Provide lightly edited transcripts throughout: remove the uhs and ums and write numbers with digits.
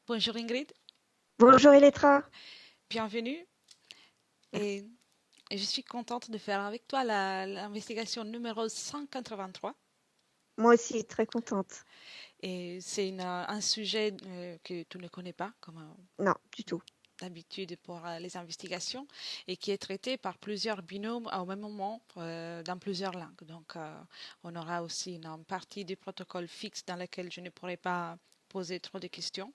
Bonjour Ingrid, Bonjour Elettra. bienvenue et, et je suis contente de faire avec toi l'investigation numéro 183 Moi aussi, très contente. et c'est un sujet que tu ne connais pas comme Non, du tout. d'habitude pour les investigations et qui est traité par plusieurs binômes au même moment dans plusieurs langues. Donc on aura aussi une partie du protocole fixe dans laquelle je ne pourrai pas poser trop de questions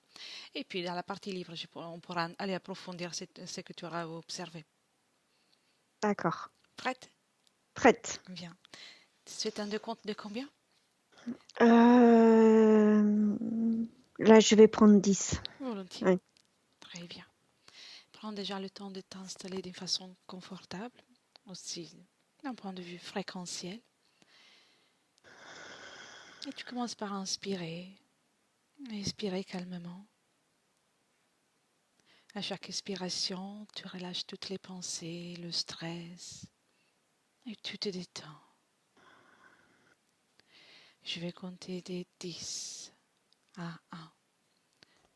et puis dans la partie libre on pourra aller approfondir ce que tu auras observé. D'accord. Prête? Prête. Bien. C'est un décompte de combien? Euh, Là, je vais prendre 10. Volontiers. Oui. Très bien. Prends déjà le temps de t'installer d'une façon confortable, aussi d'un point de vue fréquentiel. Et tu commences par inspirer, expirer calmement. À chaque expiration, tu relâches toutes les pensées, le stress, et tu te détends. Je vais compter des 10 à 1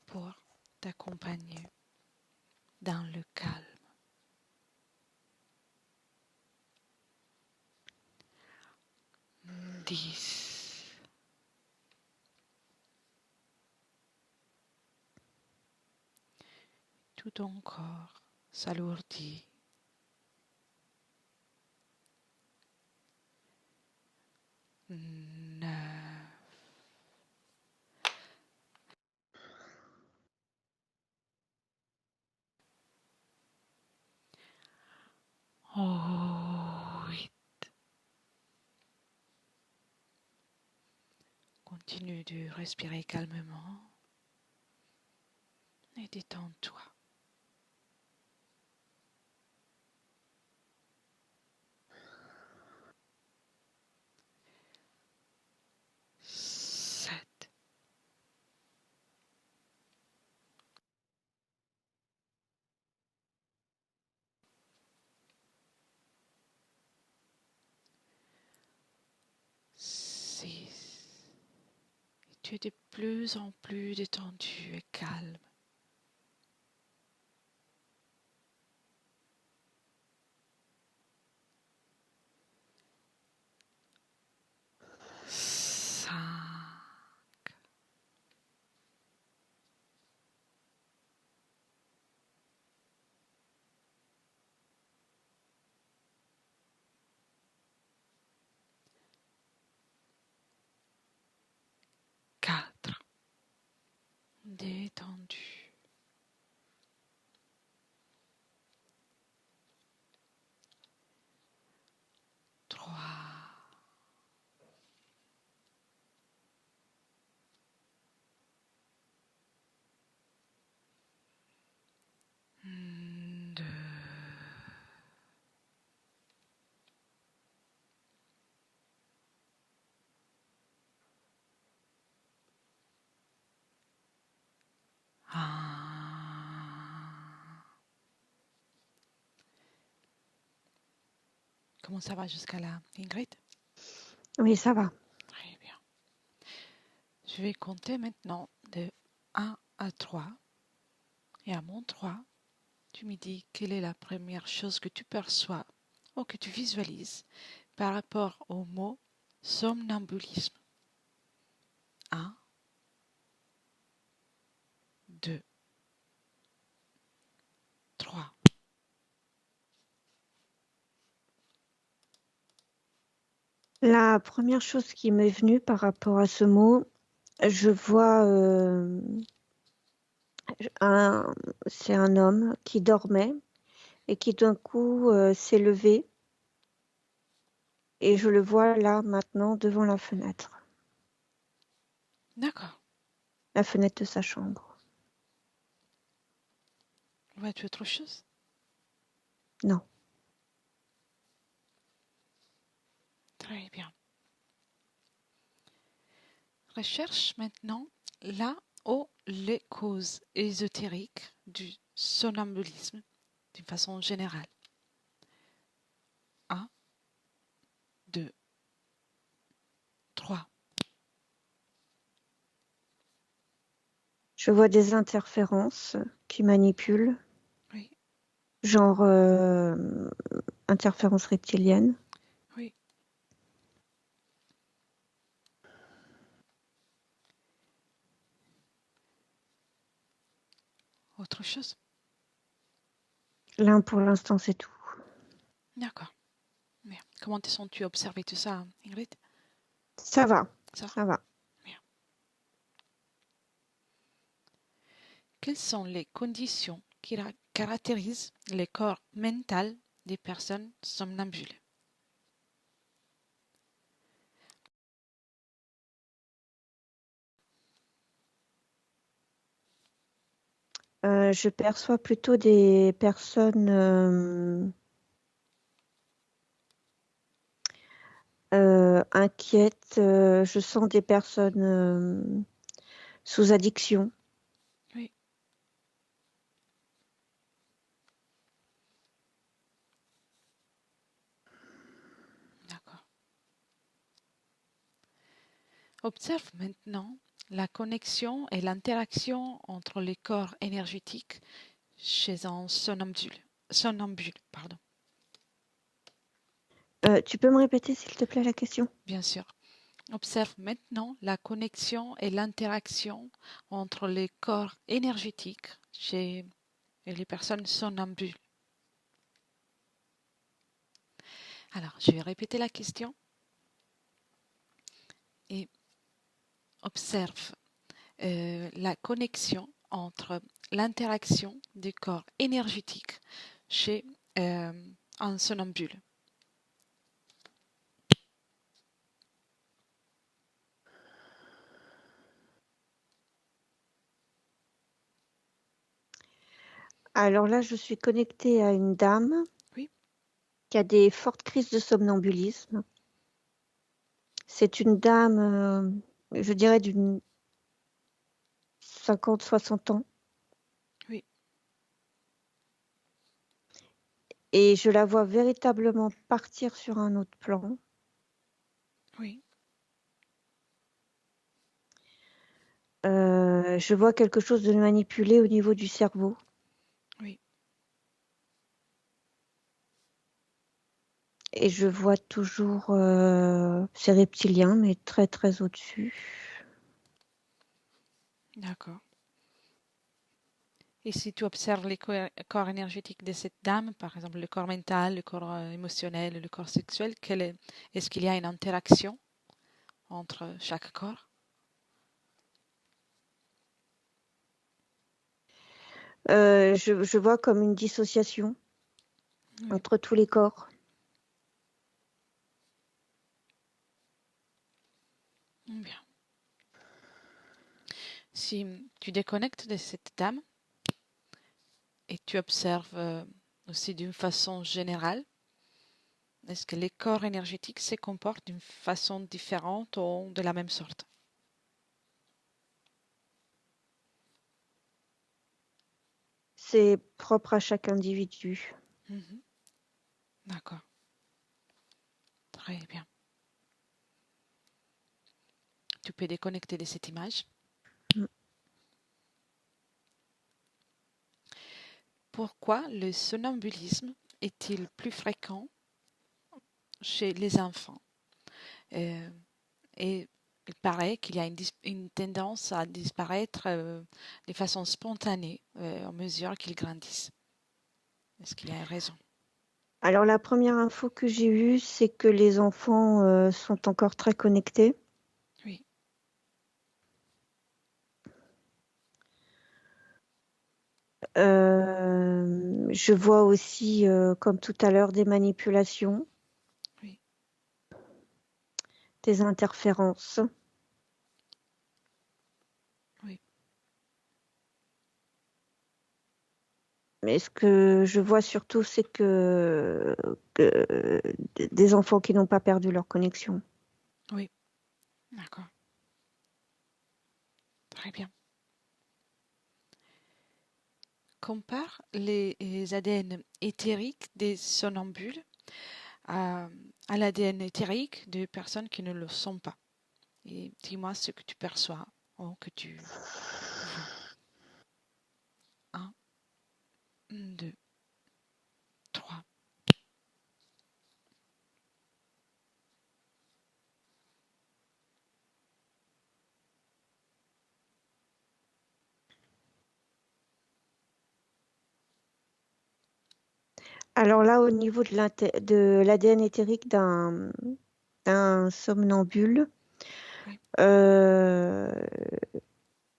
pour t'accompagner dans le calme. 10. Tout ton corps s'alourdit. 9. Oh, oui. Continue de respirer calmement et détends-toi. 7. Six. Tu es de plus en plus détendu et calme. 5. 4. Détendu. 3. 2. Comment ça va jusqu'à là, Ingrid? Oui, ça va. Très bien. Je vais compter maintenant de 1 à 3. Et à mon 3, tu me dis quelle est la première chose que tu perçois ou que tu visualises par rapport au mot somnambulisme. 1, 2, 3. La première chose qui m'est venue par rapport à ce mot, je vois un, c'est un homme qui dormait et qui d'un coup s'est levé et je le vois là maintenant devant D'accord. la fenêtre de sa chambre. Vois-tu autre chose? Non. Très bien. Recherche maintenant là où les causes ésotériques du somnambulisme d'une façon générale. 1, 2, 3. Je vois des interférences qui manipulent, Oui, genre interférences reptiliennes. oui. Autre chose? Là, pour l'instant, c'est tout. D'accord. Bien. Comment te sens-tu observer tout ça, Ingrid? Ça va, Ça va? ça va. Bien. Quelles sont les conditions qui caractérisent le corps mental des personnes somnambules? Je perçois plutôt des personnes inquiètes. Je sens des personnes sous addiction. Oui, d'accord. Observe maintenant la connexion et l'interaction entre les corps énergétiques chez un somnambule. Somnambule, pardon, Tu peux me répéter, s'il te plaît, la question? bien sûr. Observe maintenant la connexion et l'interaction entre les corps énergétiques chez les personnes somnambules. Alors, je vais répéter la question et observe la connexion entre l'interaction des corps énergétiques chez un somnambule. Alors là, je suis connectée à une dame Oui, qui a des fortes crises de somnambulisme. C'est une dame, je dirais d'une 50-60 ans. oui, Et je la vois véritablement partir sur un autre plan. oui, Je vois quelque chose de manipulé au niveau du cerveau. oui. Et je vois toujours ces reptiliens, mais très très au-dessus. D'accord. Et si tu observes les corps énergétiques de cette dame, par exemple le corps mental, le corps émotionnel, le corps sexuel, est-ce qu'il y a une interaction entre chaque corps? Je vois comme une dissociation Oui, entre tous les corps. bien. Si tu déconnectes de cette dame et tu observes aussi d'une façon générale, est-ce que les corps énergétiques se comportent d'une façon différente ou de la même sorte? C'est propre à chaque individu. Mhm. D'accord, très bien. Tu peux déconnecter de cette image. Mm. Pourquoi le somnambulisme est-il plus fréquent chez les enfants? Euh, et il paraît qu'il y a une tendance à disparaître de façon spontanée à mesure qu'ils grandissent. Est-ce qu'il y a une raison? Alors la première info que j'ai eue, c'est que les enfants sont encore très connectés. Oui, Je vois aussi, comme tout à l'heure, des manipulations, oui, des interférences. oui. Mais ce que je vois surtout, c'est que des enfants qui n'ont pas perdu leur connexion. Oui, d'accord. Très bien. Compare les ADN éthériques des somnambules à, à l'ADN éthérique de personnes qui ne le sont pas. Et dis-moi ce que tu perçois ou que tu vois. 1, 2, 3. Alors là, au niveau de l'ADN éthérique d'un somnambule, Oui.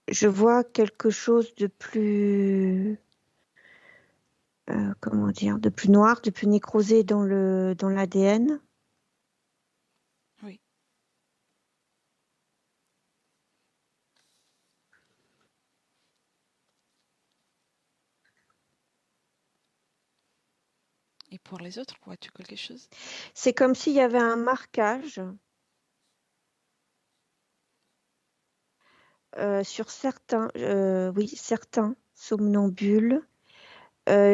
je vois quelque chose de plus, comment dire, de plus noir, de plus nécrosé dans l'ADN. Oui. Et pour les autres, vois-tu quelque chose? C'est comme s'il y avait un marquage sur certains somnambules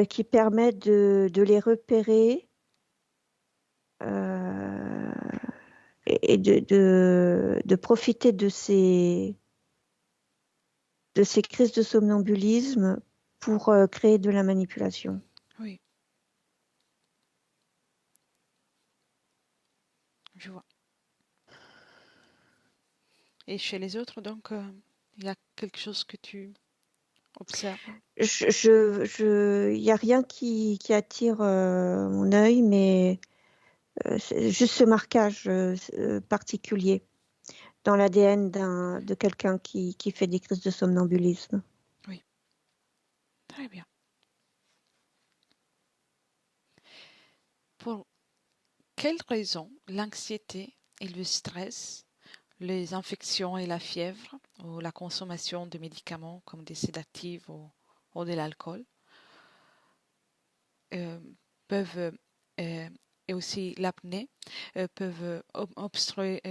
qui permet de les repérer euh, et de profiter de ces crises de somnambulisme pour créer de la manipulation. Oui, je vois. Et chez les autres, donc, il y a quelque chose que tu observes? Il n'y a rien qui attire mon œil, mais c'est juste ce marquage particulier dans l'ADN de quelqu'un qui fait des crises de somnambulisme. Oui, très bien. Pour quelles raisons l'anxiété et le stress, les infections et la fièvre, ou la consommation de médicaments comme des sédatifs ou de l'alcool, euh, peuvent, euh, et aussi l'apnée, peuvent obstruer,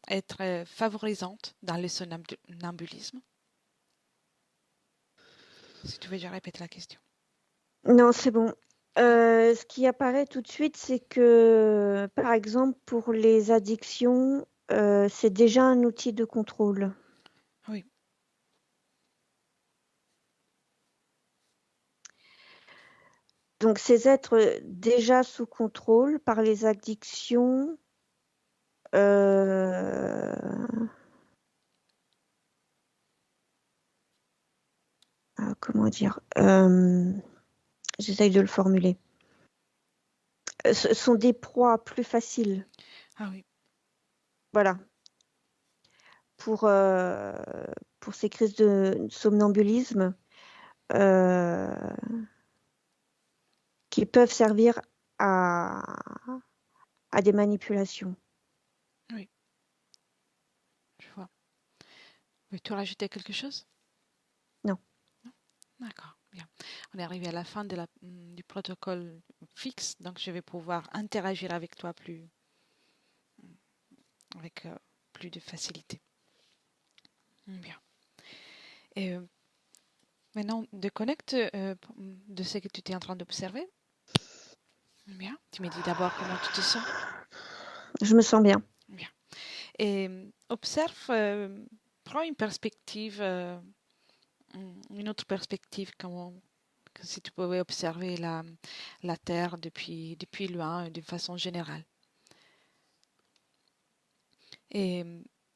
être favorisantes dans le somnambulisme? Si tu veux, je répète la question. Non, c'est bon. Ce qui apparaît tout de suite, c'est que, par exemple, pour les addictions, c'est déjà un outil de contrôle. Oui, Donc, ces êtres déjà sous contrôle par les addictions, euh, comment dire, j'essaye de le formuler, ce sont des proies plus faciles. ah oui, Voilà, pour, euh, pour ces crises de somnambulisme euh, qui peuvent servir à, à des manipulations. oui, je vois. Veux-tu rajouter quelque chose? Non. Non? D'accord, bien. On est arrivé à la fin du protocole fixe, donc je vais pouvoir interagir avec toi avec plus de facilité. Bien. Et maintenant, déconnecte de ce que tu étais en train d'observer. Bien. Tu me dis d'abord comment tu te sens. Je me sens bien. Bien. Et observe, prends une perspective, une autre perspective, que si tu pouvais observer la Terre depuis loin, de façon générale. Et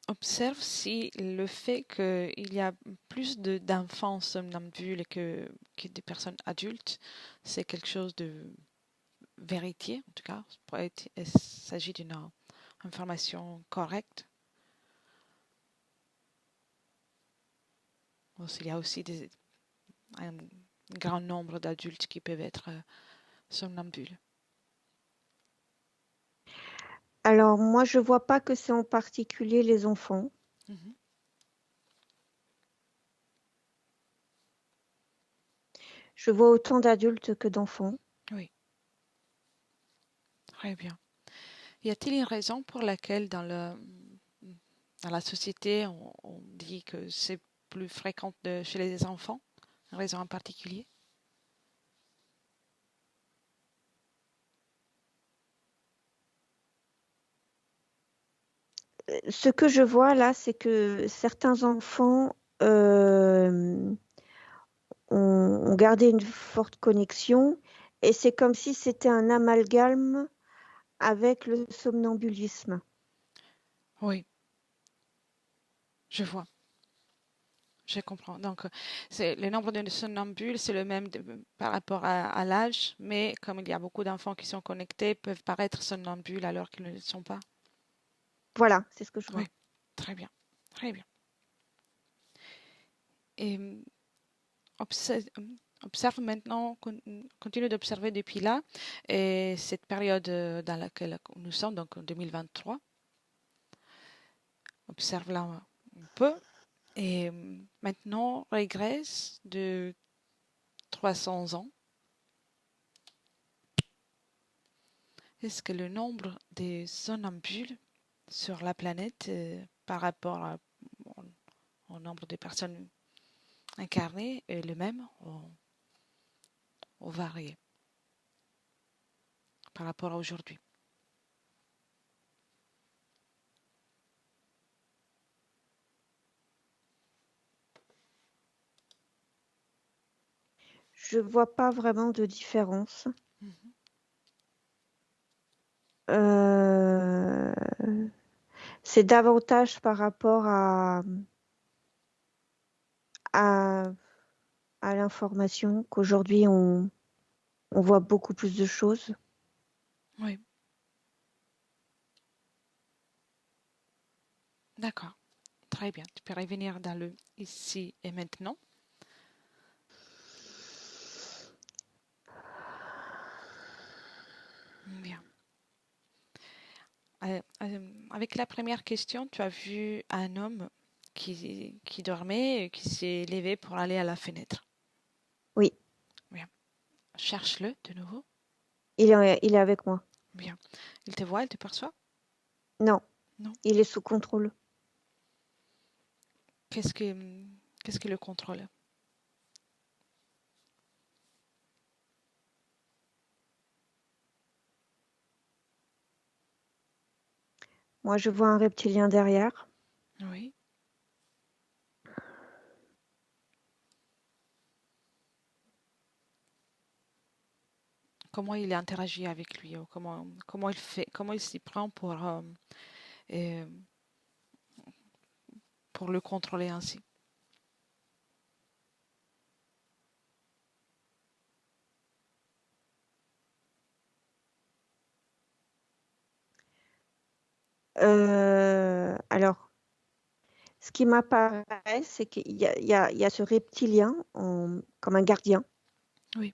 observe si le fait qu'il y a plus d'enfants somnambules que de personnes adultes, c'est quelque chose de vérité, en tout cas, il s'agit d'une information correcte. Ou s'il y a aussi un grand nombre d'adultes qui peuvent être somnambules. Alors, moi, je vois pas que c'est en particulier les enfants. Mhm. Je vois autant d'adultes que d'enfants. Oui, très bien. Y a-t-il une raison pour laquelle dans la société, on dit que c'est plus fréquent chez les enfants? Une raison en particulier? Ce que je vois là, c'est que certains enfants on gardait une forte connexion et c'est comme si c'était un amalgame avec le somnambulisme. Oui, je vois. Je comprends. Donc, c'est le nombre de somnambules, c'est le même par rapport à l'âge, mais comme il y a beaucoup d'enfants qui sont connectés, peuvent paraître somnambules alors qu'ils ne le sont pas. Voilà, c'est ce que je Oui, vois. très bien, très bien. Et observe, observe maintenant, continue d'observer depuis là, et cette période dans laquelle nous sommes, donc en 2023. Observe-la un peu. Et maintenant, régresse de 300 ans. Est-ce que le nombre des somnambules sur la planète par rapport au, au nombre de personnes incarnées est le même ou varié par rapport à aujourd'hui? Je vois pas vraiment de différence. Mhm. Euh, c'est davantage par rapport à, à l'information qu'aujourd'hui on voit beaucoup plus de choses. Oui, d'accord. Très bien. Tu peux revenir dans le ici et maintenant. Bien. Avec la première question, tu as vu un homme qui dormait et qui s'est levé pour aller à la fenêtre. Oui, Bien. Cherche-le de nouveau. il est avec moi. Bien. Il te voit, il te perçoit? Non, Non. il est sous contrôle. Qu'est-ce que, qu'est-ce que le contrôle? Moi, je vois un reptilien derrière. Oui. Comment il interagit avec lui? Ou comment il fait, comment il s'y prend euh, pour le contrôler ainsi? Alors, ce qui m'apparaît, c'est il y a ce reptilien comme un gardien, Oui.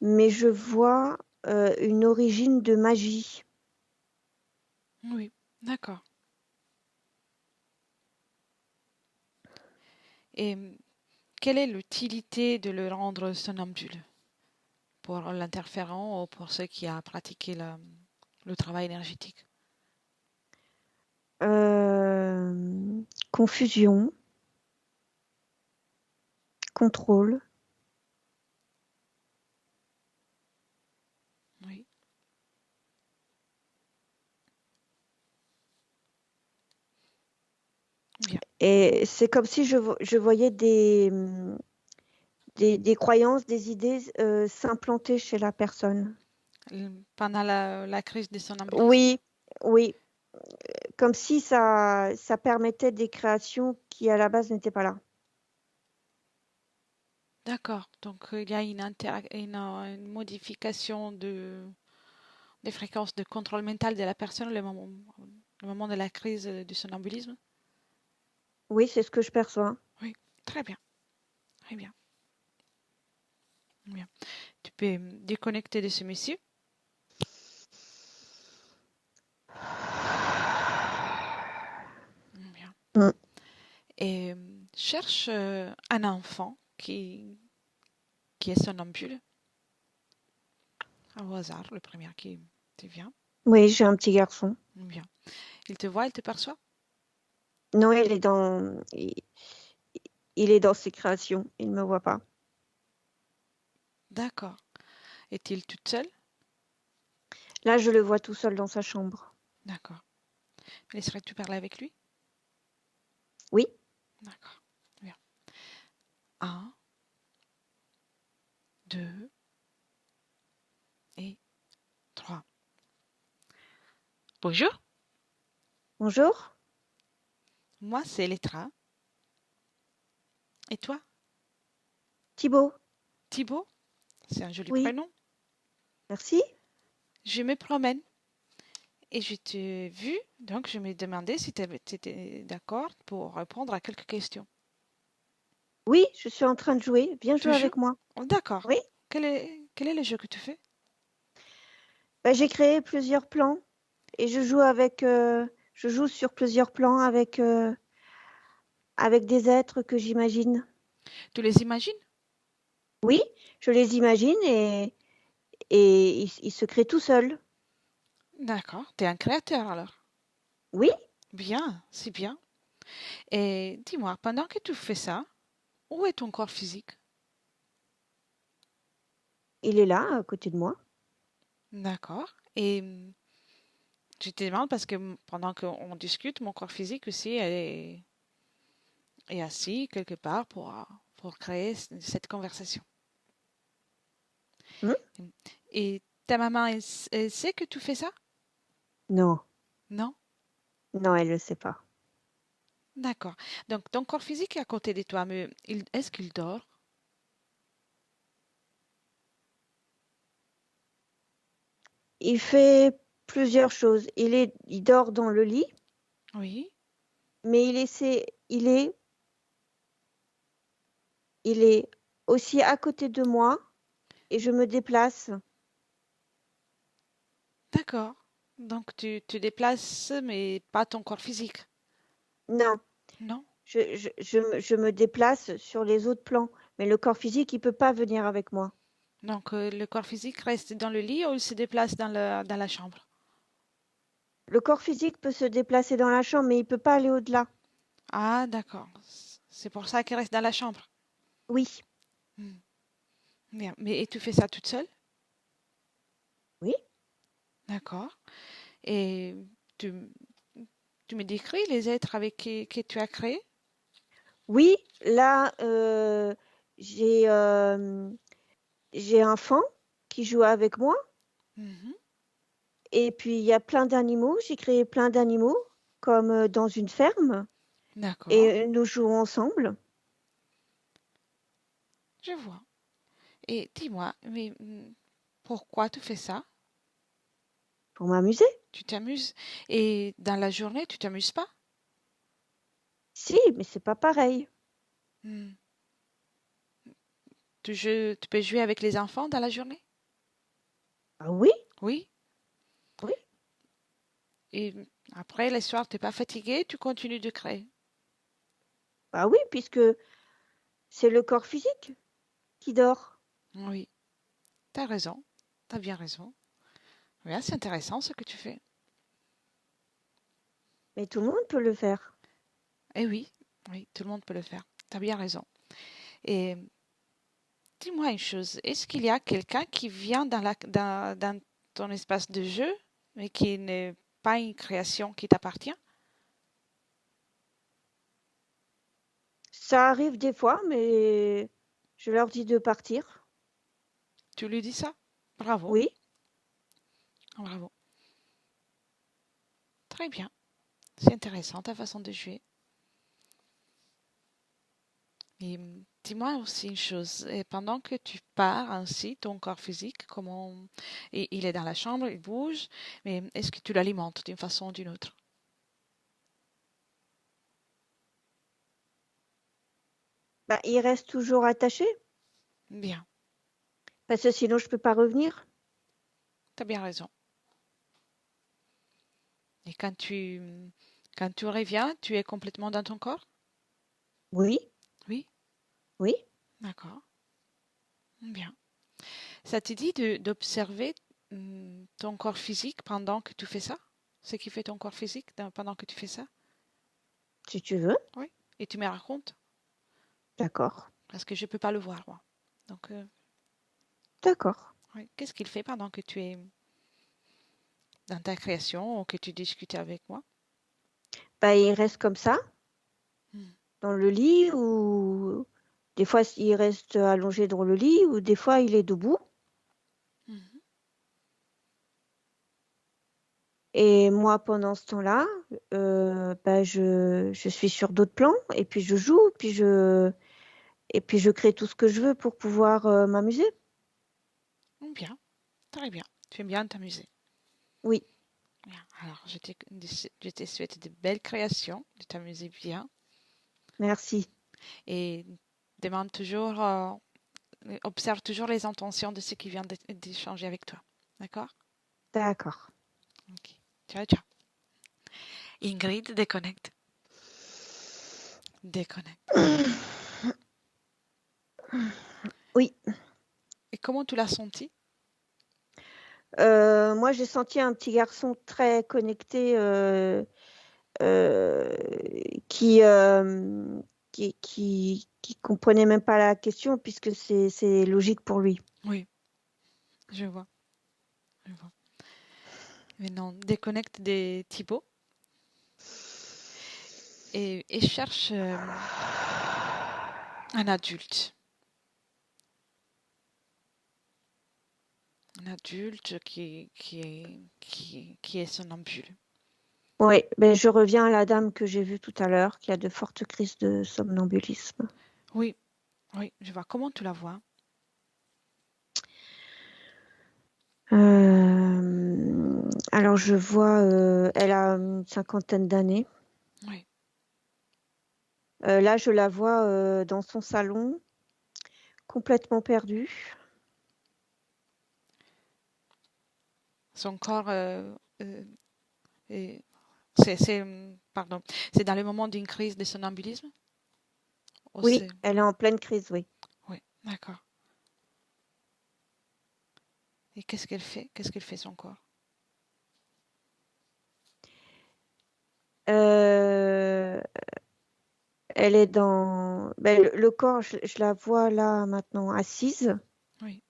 mais je vois une origine de magie. Oui. D'accord. Et quelle est l'utilité de le rendre somnambule? Pour l'interférent ou pour ceux qui a pratiqué le travail énergétique? Euh, confusion, contrôle. Oui. Bien. Et c'est comme si je voyais des croyances, des idées s'implanter chez la personne. Pendant la crise du somnambulisme? Oui, oui, comme si ça permettait des créations qui à la base n'étaient pas là. D'accord. Donc, il y a une modification des fréquences de contrôle mental de la personne le moment de la crise du somnambulisme? Oui, c'est ce que je perçois. Oui. Très bien. Très bien. Bien. Tu peux déconnecter de ce monsieur. Bien. Mm. Et cherche un enfant qui est somnambule, au hasard, le premier qui te vient. Oui, j'ai un petit garçon. Bien. Il te voit, il te perçoit? Non, il est dans ses créations. Il ne me voit pas. D'accord. Est-il toute seule? Là, je le vois tout seul dans sa chambre. D'accord. Laisserais-tu parler avec lui? Oui, D'accord. Bien. Un, Bonjour, Bonjour, moi c'est Letra. Et toi? Thibaut. Thibaut? C'est un joli Oui, prénom. merci. Je me promène et je t'ai vu, donc je me demandais si tu étais d'accord pour répondre à quelques questions. Oui, je suis en train de jouer. Viens jouer Toujours? avec moi. Oh, d'accord. Oui. Quel est le jeu que tu fais? Bah, j'ai créé plusieurs plans et je joue sur plusieurs plans avec des êtres que j'imagine. Tu les imagines? Oui, je les imagine et ils se créent tout seuls. D'accord. Tu es un créateur alors. Oui, Bien, c'est bien. Et dis-moi, pendant que tu fais ça, où est ton corps physique? il est là, à côté de moi. D'accord. Et je te demande parce que pendant qu'on discute, mon corps physique aussi est assis quelque part pour créer cette conversation. Hmm. Et ta maman, elle sait que tu fais ça? Non, Non? non, elle le sait pas. D'accord. Donc ton corps physique est à côté de toi, mais est-ce qu'il dort? Il fait plusieurs choses. Il dort dans le lit, Oui. mais il est aussi à côté de moi et je me déplace. D'accord. Donc tu te déplaces, mais pas ton corps physique. Non, Non? je me déplace sur les autres plans, mais le corps physique, il peut pas venir avec moi. Donc le corps physique reste dans le lit ou il se déplace dans la chambre? Le corps physique peut se déplacer dans la chambre, mais il peut pas aller au-delà. Ah, d'accord. C'est pour ça qu'il reste dans la chambre. Oui, Hmm. Bien. Mais et tu fais ça toute seule? oui, D'accord. Et tu, tu me décris les êtres avec qui que tu as créé? oui. Là, j'ai un faon qui joue avec moi, Mhm. et puis il y a plein d'animaux. J'ai créé plein d'animaux, comme dans une ferme, D'accord. et nous jouons ensemble Je vois. Et dis-moi, mais pourquoi tu fais ça? pour m'amuser. Tu t'amuses? Et dans la journée, tu t'amuses pas? Si, mais c'est pas pareil. Hmm. Tu peux jouer avec les enfants dans la journée? Ah oui, Oui. oui, Et après, les soirs, t'es pas fatigué, tu continues de créer. bah oui, puisque c'est le corps physique qui dort. Oui, t'as raison. T'as bien raison. Oui, c'est intéressant ce que tu fais. Mais tout le monde peut le faire. Eh oui, oui, tout le monde peut le faire. T'as bien raison. Et dis-moi une chose, est-ce qu'il y a quelqu'un qui vient dans ton espace de jeu, mais qui n'est pas une création qui t'appartient? Ça arrive des fois, mais je leur dis de partir. Tu lui dis ça? Bravo, Oui, bravo. Très bien. C'est intéressant ta façon de jouer. Et dis-moi aussi une chose, et pendant que tu pars ainsi, ton corps physique, comment il est dans la chambre, il bouge, mais est-ce que tu l'alimentes d'une façon ou d'une autre? bah, il reste toujours attaché, Bien, parce que sinon je peux pas revenir. tu as bien raison. Et quand tu reviens, tu es complètement dans ton corps? Oui, Oui, oui. d'accord. Bien. Ça te dit d'observer ton corps physique pendant que tu fais ça? Ce qui fait ton corps physique pendant que tu fais ça? Si tu veux. Oui. Et tu me racontes? D'accord, Parce que je ne peux pas le voir, moi. Donc, d'accord. oui. Qu'est-ce qu'il fait pendant que tu es dans ta création ou que tu discutes avec moi? Bah, il reste comme ça, Hmm. dans le lit, ou des fois il reste allongé dans le lit, ou des fois il est debout. Mhm. Et moi, pendant ce temps-là, bah, je suis sur d'autres plans et puis je joue, et puis je crée tout ce que je veux pour pouvoir m'amuser. Bien, très bien. Tu aimes bien t'amuser. Oui, Bien. Alors, je te souhaite de belles créations, de t'amuser bien merci. et demande toujours, observe toujours les intentions de ceux qui viennent d'échanger avec toi. D'accord? D'accord. Ok. Ciao, ciao. Ingrid, déconnecte. Déconnecte. Oui, Et comment tu l'as senti? moi j'ai senti un petit garçon très connecté euh, qui, euh, qui comprenait même pas la question puisque c'est logique pour lui. Oui, je vois, je vois. Maintenant, déconnecte des Thibaut et cherche un adulte. Un adulte qui est somnambule. Oui, ben je reviens à la dame que j'ai vue tout à l'heure, qui a de fortes crises de somnambulisme. Oui, oui, je vois. Comment tu la vois? Alors je vois, elle a une cinquantaine d'années. Oui. Là, je la vois dans son salon, complètement perdue. Son corps est- pardon, c'est dans le moment d'une crise de somnambulisme? Oh, Oui, elle est en pleine crise, oui. oui, d'accord. Et qu'est-ce qu'elle fait? Qu'est-ce qu'elle fait son corps? Euh, Elle est dans... ben, le corps, je la vois là maintenant assise. Oui.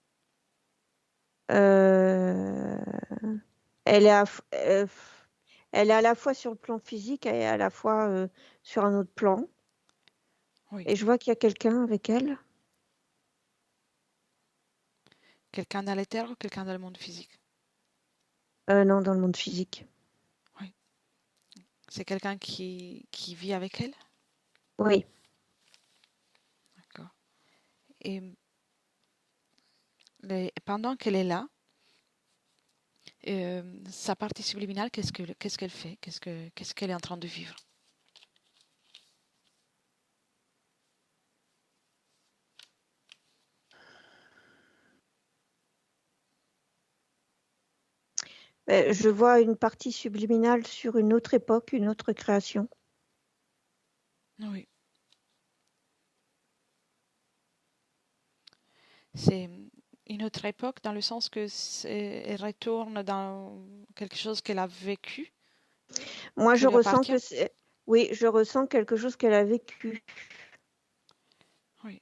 Euh, Elle est elle est à la fois sur le plan physique et à la fois sur un autre plan. Oui. Et je vois qu'il y a quelqu'un avec elle. Quelqu'un dans l'éther ou quelqu'un dans le monde physique? Non, dans le monde physique. Oui. C'est quelqu'un qui vit avec elle? Oui. D'accord. Et pendant qu'elle est là, sa partie subliminale, qu'est-ce qu'elle fait? Qu'est-ce qu'elle est en train de vivre? Je vois une partie subliminale sur une autre époque, une autre création. Oui. C'est une autre époque dans le sens que elle retourne dans quelque chose qu'elle a vécu, Moi, qui je lui ressens appartient. que c'est... Oui, je ressens quelque chose qu'elle a vécu. Oui,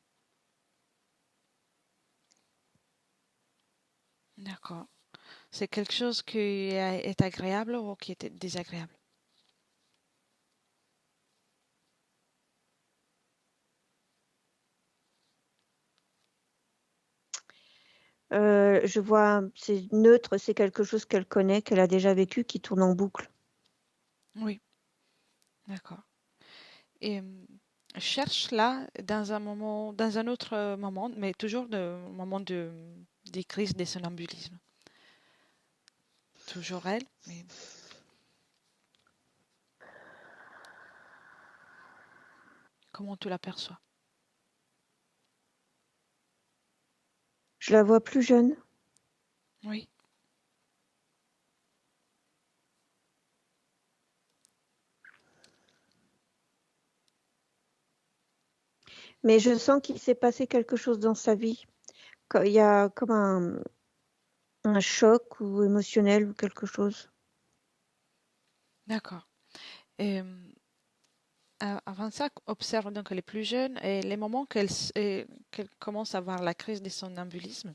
d'accord. C'est quelque chose qui est agréable ou qui est désagréable. Je vois, c'est neutre, c'est quelque chose qu'elle connaît, qu'elle a déjà vécu, qui tourne en boucle. Oui, d'accord. Et cherche là dans un moment, dans un autre moment, mais toujours le moment des crises des somnambulismes. Toujours elle, mais comment tu l'aperçois? Je la vois plus jeune, Oui, mais je sens qu'il s'est passé quelque chose dans sa vie. Il y a comme un choc ou émotionnel ou quelque chose. d'accord. Et, avant ça, observe donc les plus jeunes et les moments qu'elle commence à avoir la crise de somnambulisme.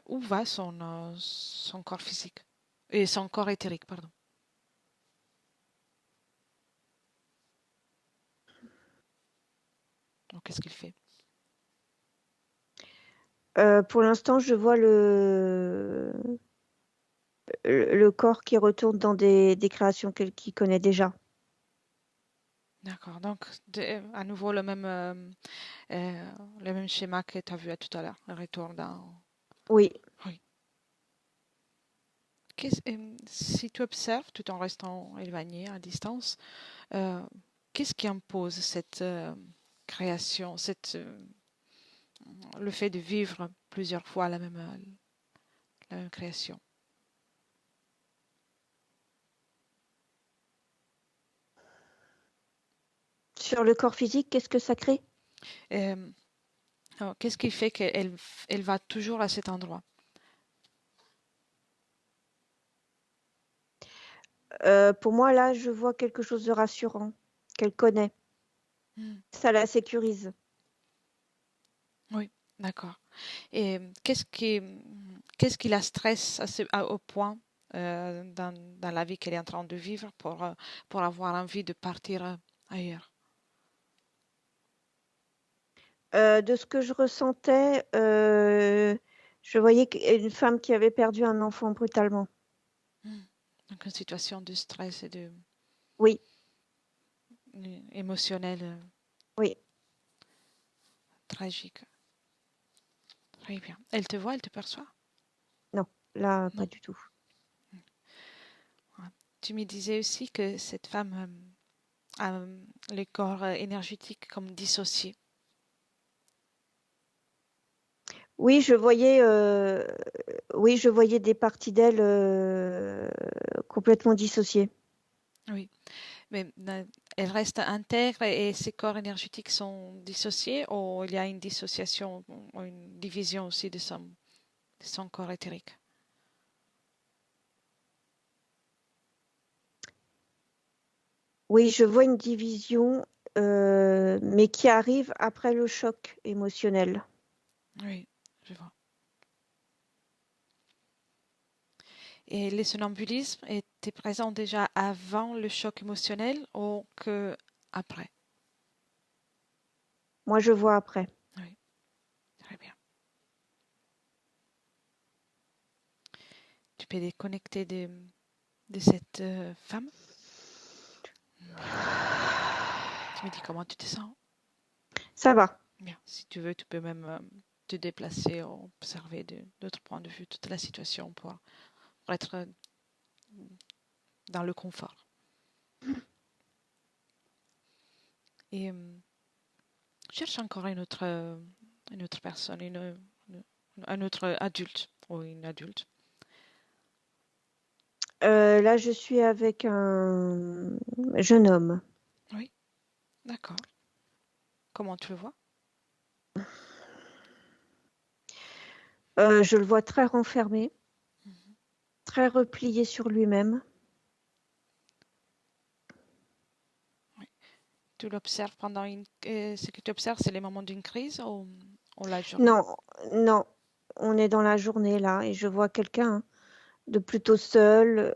Où va son corps physique? Et son corps éthérique, pardon. Donc, qu'est-ce qu'il fait? Pour l'instant, je vois le corps qui retourne dans des créations qu'il connaît déjà. D'accord. Donc, à nouveau, le même schéma que tu as vu tout à l'heure. Le retour dans... Oui. Oui. Si tu observes, tout en restant éloigné, à distance, euh, qu'est-ce qui impose cette création, le fait de vivre plusieurs fois la même création? Sur le corps physique, qu'est-ce que ça crée? Euh, alors, qu'est-ce qui fait qu'elle va toujours à cet endroit? Pour moi, là, je vois quelque chose de rassurant, qu'elle connaît. Hmm. Ça la sécurise. Oui, d'accord. Et qu'est-ce qui la stresse au point dans la vie qu'elle est en train de vivre pour avoir envie de partir ailleurs? De ce que je ressentais, je voyais une femme qui avait perdu un enfant brutalement. Hmm. Donc une situation de stress et de Oui, émotionnelle oui, tragique. Très bien. Elle te voit, elle te perçoit? non, là, pas Non. du tout. Ouais. Tu me disais aussi que cette femme a le corps énergétique comme dissocié. Oui, oui, je voyais des parties d'elle complètement dissociées. Oui, mais elle reste intègre et ses corps énergétiques sont dissociés ou il y a une dissociation ou une division aussi de son corps éthérique? Oui, je vois une division, mais qui arrive après le choc émotionnel. Oui, je vois. Et le somnambulisme était présent déjà avant le choc émotionnel ou que après? Moi, je vois après. Oui, très bien. Tu peux déconnecter de cette femme? Bien. Tu me dis comment tu te sens? Ça va. Bien. Si tu veux, tu peux même te déplacer ou observer d'autres points de vue toute la situation pour être dans le confort. Et cherche encore une autre personne, un autre adulte ou une adulte. Là, je suis avec un jeune homme. Oui, d'accord. Comment tu le vois? Je le vois très renfermé, Mhm. très replié sur lui-même. Oui. Tu l'observes pendant ce que tu observes, c'est les moments d'une crise ou la journée? Non, non, on est dans la journée là et je vois quelqu'un de plutôt seul,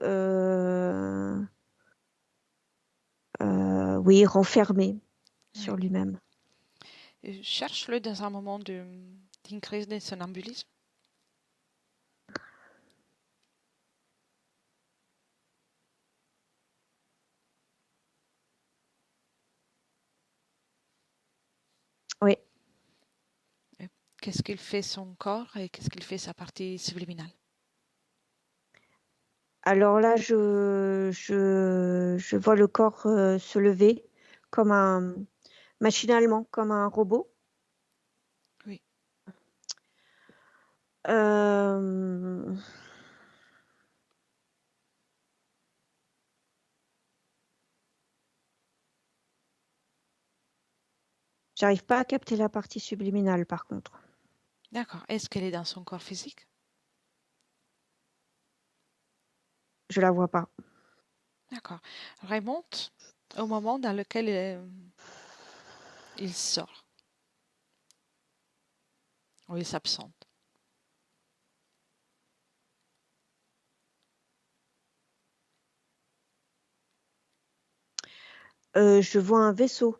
oui, renfermé sur Oui. lui-même. Cherche-le dans un moment d'une crise de somnambulisme. Oui. Qu'est-ce qu'il fait son corps et qu'est-ce qu'il fait sa partie subliminale? Alors là, je vois le corps se lever comme machinalement, comme un robot. Oui. Euh, J'arrive pas à capter la partie subliminale par contre. D'accord. Est-ce qu'elle est dans son corps physique? Je la vois pas. D'accord. Remonte au moment dans lequel il sort ou il s'absente. Je vois un vaisseau.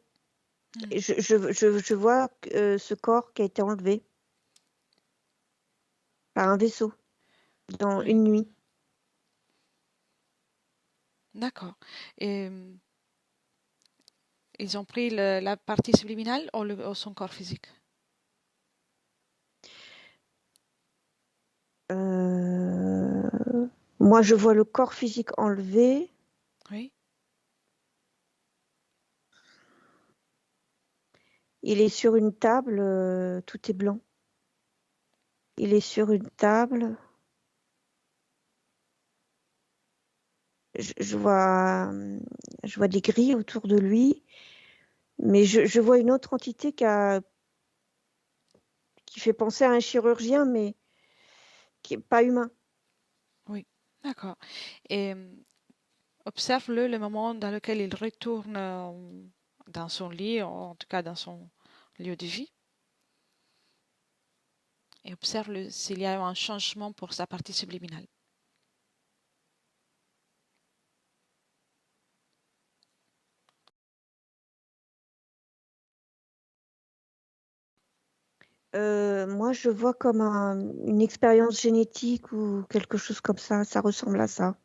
Hmm. Et je vois ce corps qui a été enlevé par un vaisseau dans Oui. une nuit. D'accord. Et ils ont pris la partie subliminale ou son corps physique? Moi, je vois le corps physique enlevé. Oui, Il est sur une table, tout est blanc. Il est sur une table. Je vois des grilles autour de lui, mais je vois une autre entité qui fait penser à un chirurgien, mais qui est pas humain. oui, d'accord. Et observe-le le moment dans lequel il retourne dans son lit, en tout cas dans son lieu de vie, et observe s'il y a eu un changement pour sa partie subliminale. Moi, je vois comme une expérience génétique ou quelque chose comme ça. Ça ressemble à ça.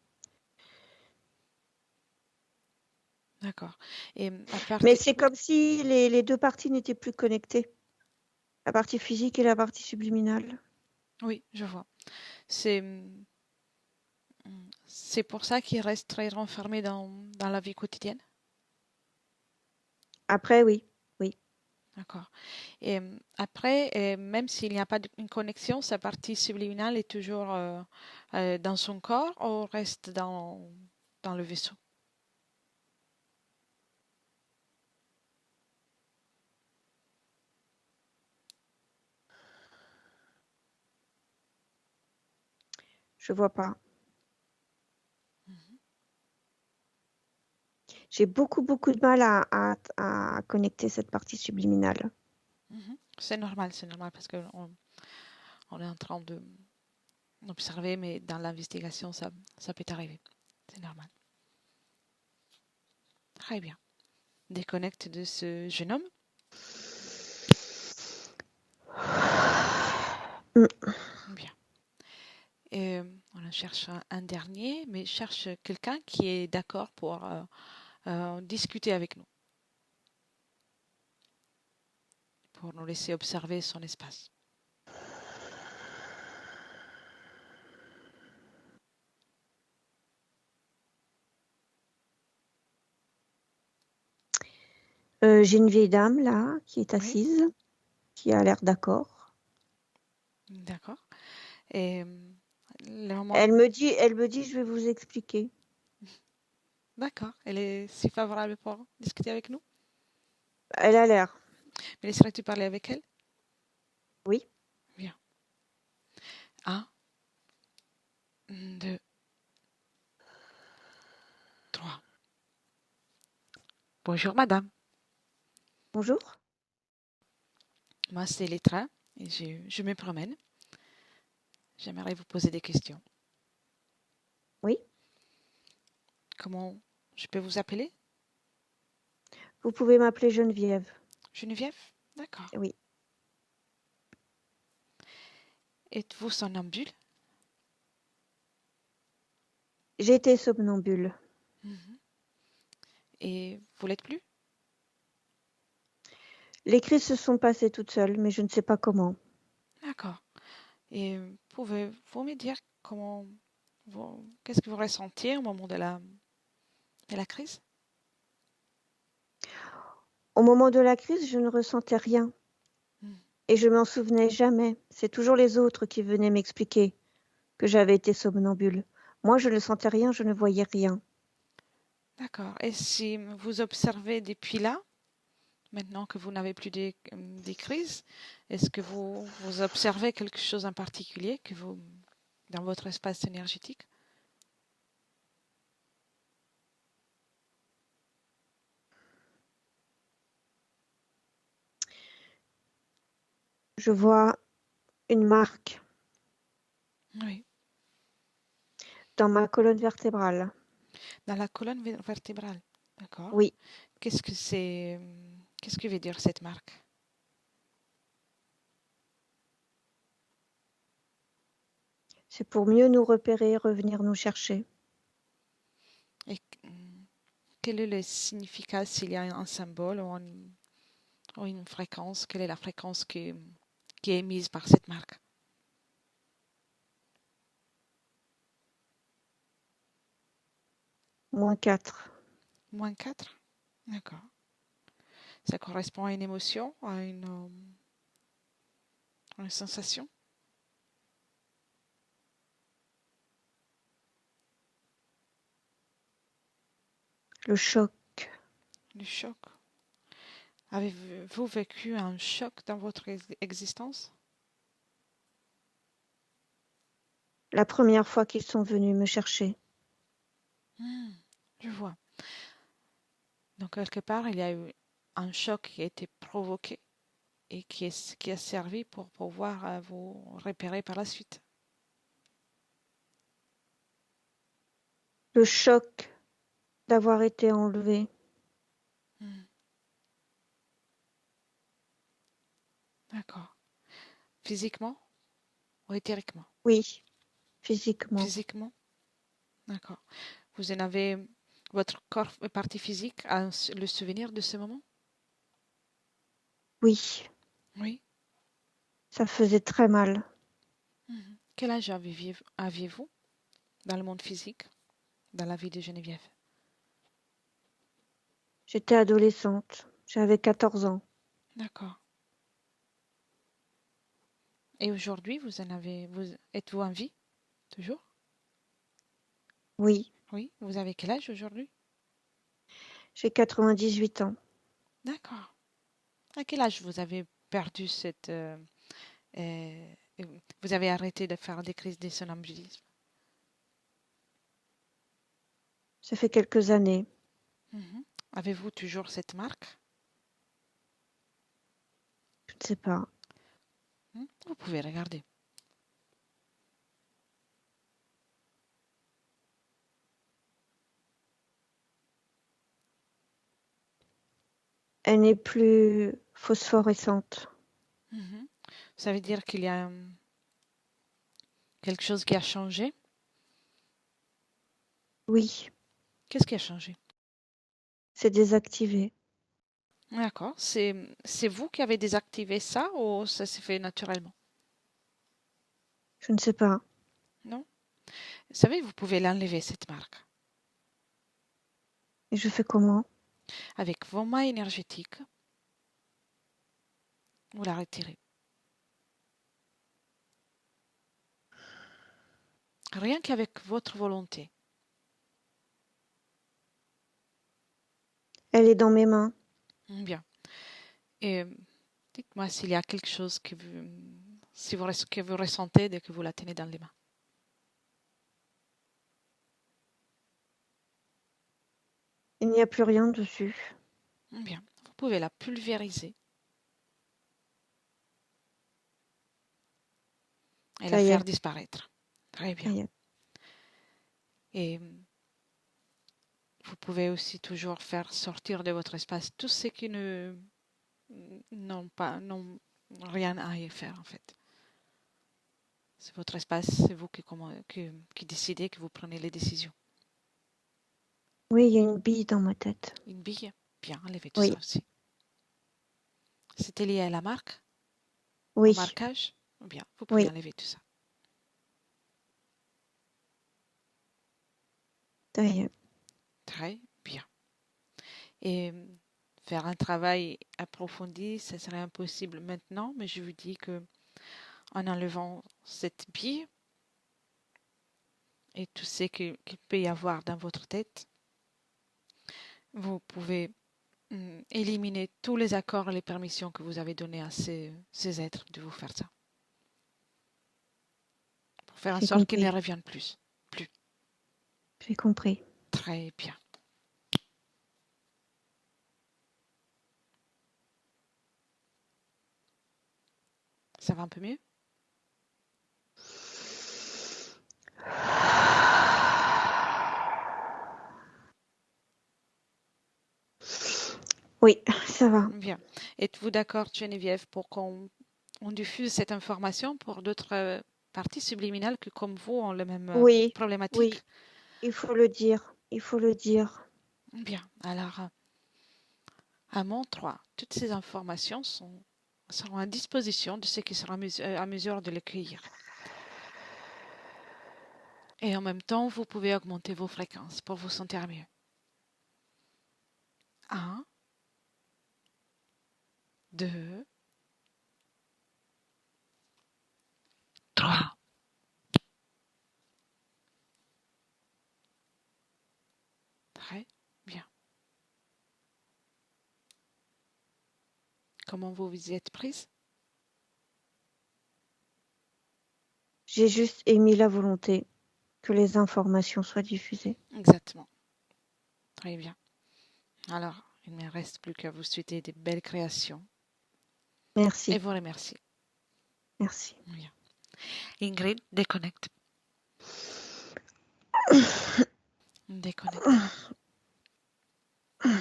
D'accord. Et à Mais partir... c'est comme si les deux parties n'étaient plus connectées. La partie physique et la partie subliminale. Oui, je vois. C'est c'est pour ça qu'il reste très renfermé dans la vie quotidienne. Après, oui. Oui. D'accord. Et après, même s'il n'y a pas une connexion, sa partie subliminale est toujours dans son corps ou reste dans le vaisseau. Je vois pas. Mhm. J'ai beaucoup, beaucoup de mal à connecter cette partie subliminale. Mhm. C'est normal parce qu'on on est en train d'observer, mais dans l'investigation, ça peut arriver. C'est normal. Très bien. Déconnecte de ce jeune homme. Mm. Bien. Et on en cherche un dernier, mais cherche quelqu'un qui est d'accord pour discuter avec nous, pour nous laisser observer son espace. J'ai une vieille dame là qui est Oui, assise, qui a l'air d'accord. d'accord. Et le moment, Elle me dit, je vais vous expliquer. d'accord, elle est si favorable pour discuter avec nous. Elle a l'air. Mais laisserais-tu parler avec elle? Oui. Bien. Un, deux, trois. Bonjour madame, Bonjour. moi c'est Letra et je me promène. J'aimerais vous poser des questions. Oui. Comment je peux vous appeler? Vous pouvez m'appeler Geneviève. Geneviève? D'accord. Oui. Êtes-vous somnambule? J'ai été somnambule. Mhm. Et vous l'êtes plus? Les crises se sont passées toutes seules, mais je ne sais pas comment. D'accord. Et pouvez-vous me dire qu'est-ce que vous ressentiez au moment de la crise? Au moment de la crise, je ne ressentais rien. Hmm. Et je m'en souvenais jamais. C'est toujours les autres qui venaient m'expliquer que j'avais été somnambule. Moi, je ne sentais rien, je ne voyais rien. D'accord. Et si vous observez depuis là, maintenant que vous n'avez plus des crises, est-ce que vous observez quelque chose en particulier dans votre espace énergétique? Je vois une marque Oui. dans ma colonne vertébrale. Dans la colonne vertébrale. D'accord. Oui, Qu'est-ce que c'est, qu'est-ce que veut dire cette marque? c'est pour mieux nous repérer, revenir nous chercher. Et quel est le significat, s'il y a un symbole ou une fréquence, quelle est la fréquence qui est émise par cette marque? -4. -4? D'accord. Ça correspond à une émotion, à une sensation? Le choc. Du choc. Avez-vous vécu un choc dans votre existence? La première fois qu'ils sont venus me chercher. Hmm, je vois. Donc, quelque part, il y a eu un choc qui a été provoqué et qui a servi pour pouvoir vous repérer par la suite. Le choc d'avoir été enlevé. Hmm, d'accord. Physiquement ou éthériquement? Oui, physiquement. Physiquement? D'accord. Vous en avez, votre corps, partie physique, a le souvenir de ce moment? Oui, Oui. ça faisait très mal. Mhm. Quel âge aviez-vous dans le monde physique, dans la vie de Geneviève? J'étais adolescente. J'avais 14 ans. D'accord. Et aujourd'hui, êtes-vous en vie? Toujours? Oui, Oui. Vous avez quel âge aujourd'hui? j'ai 98 ans. D'accord. À quel âge vous avez perdu euh, vous avez arrêté de faire des crises de somnambulisme? Ça fait quelques années. Mhm. Avez-vous toujours cette marque? Je ne sais pas. Vous pouvez regarder. Elle n'est plus phosphorescente. Mhm. Ça veut dire qu'il y a quelque chose qui a changé? Oui, Qu'est-ce qui a changé? c'est désactivé. D'accord. C'est vous qui avez désactivé ça ou ça s'est fait naturellement? Je ne sais pas. Non? Vous savez, vous pouvez l'enlever, cette marque, Et je fais comment? avec vos mains énergétiques. Vous la retirez. Rien qu'avec votre volonté. Elle est dans mes mains. Bien. Et dites-moi s'il y a quelque chose que vous ressentez dès que vous la tenez dans les mains. Il n'y a plus rien dessus. Bien. Vous pouvez la pulvériser et la Ça y faire est, disparaître. Très ça bien. y est. Et vous pouvez aussi toujours faire sortir de votre espace tout ce qui n'ont rien à y faire en fait. C'est votre espace, c'est vous qui décidez, que vous prenez les décisions. Oui, il y a une bille dans ma tête. Une bille, bien, enlevez tout ça Oui, aussi. C'était lié à la marque, au oui, marquage, bien, vous pouvez oui. enlever tout ça. Ça y est. Très bien. Et faire un travail approfondi, ça serait impossible maintenant, mais je vous dis que en enlevant cette bille et tout ce qu'il peut y avoir dans votre tête, vous pouvez éliminer tous les accords et les permissions que vous avez donnés à ces êtres de vous faire ça. Pour faire en J'ai sorte qu'ils ne compris. reviennent plus. Plus. J'ai compris. Très bien. Ça va un peu mieux? Oui, ça va. Bien. Êtes-vous d'accord, Geneviève, pour qu'on diffuse cette information pour d'autres parties subliminales qui, comme vous, ont la même Oui, problématique? oui. Il faut le dire. Il faut le dire. Bien. Alors, à mon 3, toutes ces informations seront à disposition de ceux qui seront à mesure de les cueillir. Et en même temps, vous pouvez augmenter vos fréquences pour vous sentir mieux. 1, 2, 3. Très bien. Comment vous vous y êtes prise? J'ai juste émis la volonté que les informations soient diffusées. Exactement. Très bien. Alors, il ne me reste plus qu'à vous souhaiter des belles créations et Merci, vous remercier. merci. Bien. Ingrid, déconnecte. Déconnecte.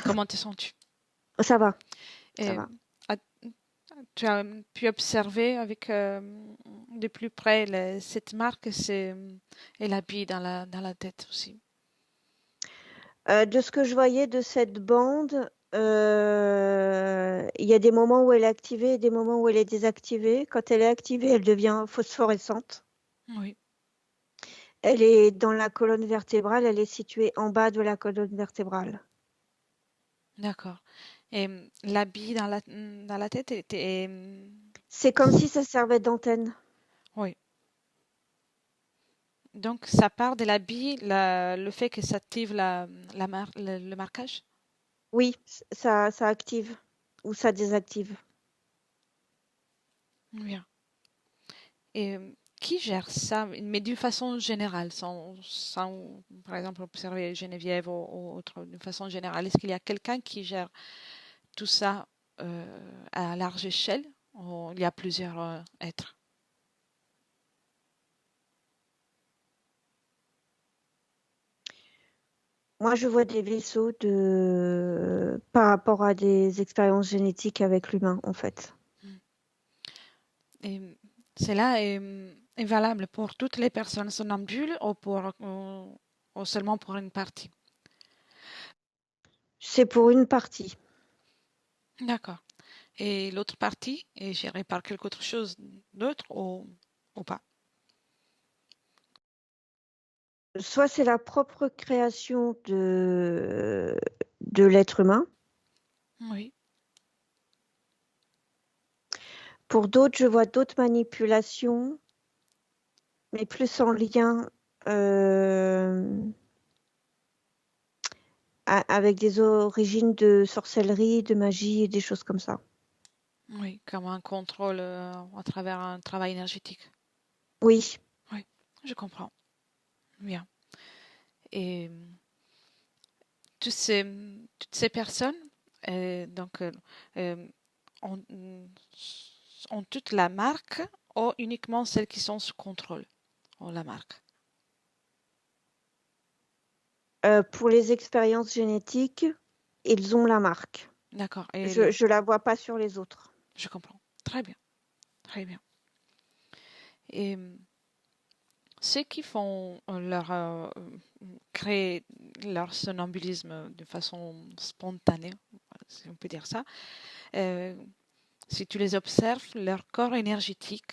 Comment te sens-tu? Ça va, ça Et, va. tu as pu observer avec de plus près cette marque et l'habit dans la tête aussi. De ce que je voyais de cette bande, il y a des moments où elle est activée et des moments où elle est désactivée. Quand elle est activée, elle devient phosphorescente. Oui, Elle est dans la colonne vertébrale, elle est située en bas de la colonne vertébrale. d'accord. Et l'habit dans la tête était... C'est comme si ça servait d'antenne. oui. Donc, ça part de l'habit, le fait que ça active le marquage? Oui, ça active ou ça désactive. Bien. Et qui gère ça, mais d'une façon générale, sans, par exemple, observer Geneviève ou autre, d'une façon générale, est-ce qu'il y a quelqu'un qui gère tout ça à large échelle ou il y a plusieurs êtres? Moi, je vois des vaisseaux par rapport à des expériences génétiques avec l'humain, en fait. Mm. Et cela est valable pour toutes les personnes somnambules ou seulement pour une partie? C'est pour une partie. D'accord. Et l'autre partie est gérée par quelque autre chose d'autre ou pas? Soit c'est la propre création de l'être humain. Oui, Pour d'autres, je vois d'autres manipulations, mais plus en lien avec des origines de sorcellerie, de magie et des choses comme ça. oui, comme un contrôle à travers un travail énergétique. Oui, Oui, je comprends. Bien. Et toutes ces personnes, donc, euh, ont, ont toute la marque ou uniquement celles qui sont sous contrôle ont la marque? pour les expériences génétiques, ils ont la marque. D'accord. Je la vois pas sur les autres. Je comprends. Très bien. Très bien. Et ceux qui font créer leur somnambulisme de façon spontanée, si on peut dire ça, euh, si tu les observes, leur corps énergétique,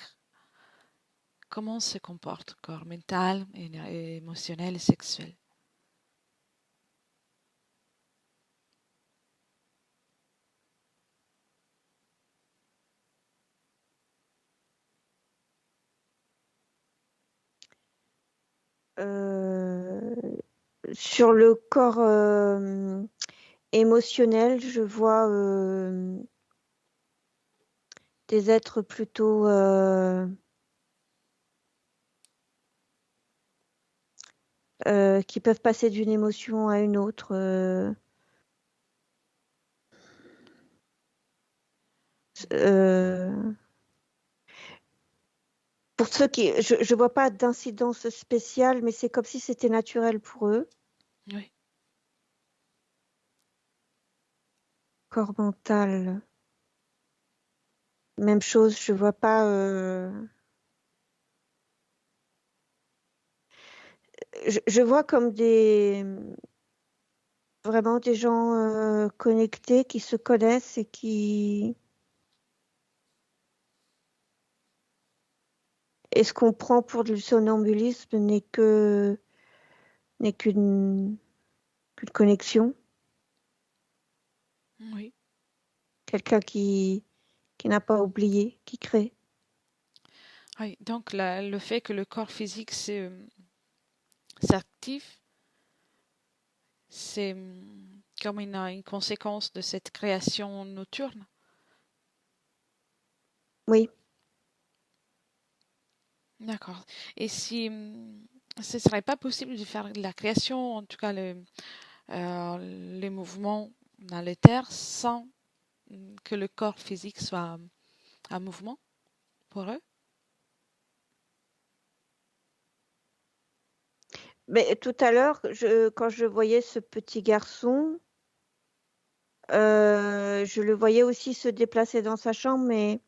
comment se comporte, corps mental, émotionnel et sexuel? Euh, sur le corps émotionnel, je vois des êtres plutôt qui peuvent passer d'une émotion à une autre. Euh, pour ceux qui, je vois pas d'incidence spéciale, mais c'est comme si c'était naturel pour eux. Oui, Corps mental, même chose. Je vois pas. Je vois comme des vraiment des gens connectés qui se connaissent et qui... Et ce qu'on prend pour du somnambulisme n'est qu'une connexion. Oui. Quelqu'un qui n'a pas oublié, qui crée. Oui. Donc, le fait que le corps physique s'active, c'est comme une conséquence de cette création nocturne. Oui. D'accord. Et si ce serait pas possible de faire de la création, en tout cas les mouvements dans les terres, sans que le corps physique soit en mouvement pour eux? Mais tout à l'heure, quand je voyais ce petit garçon, je le voyais aussi se déplacer dans sa chambre, mais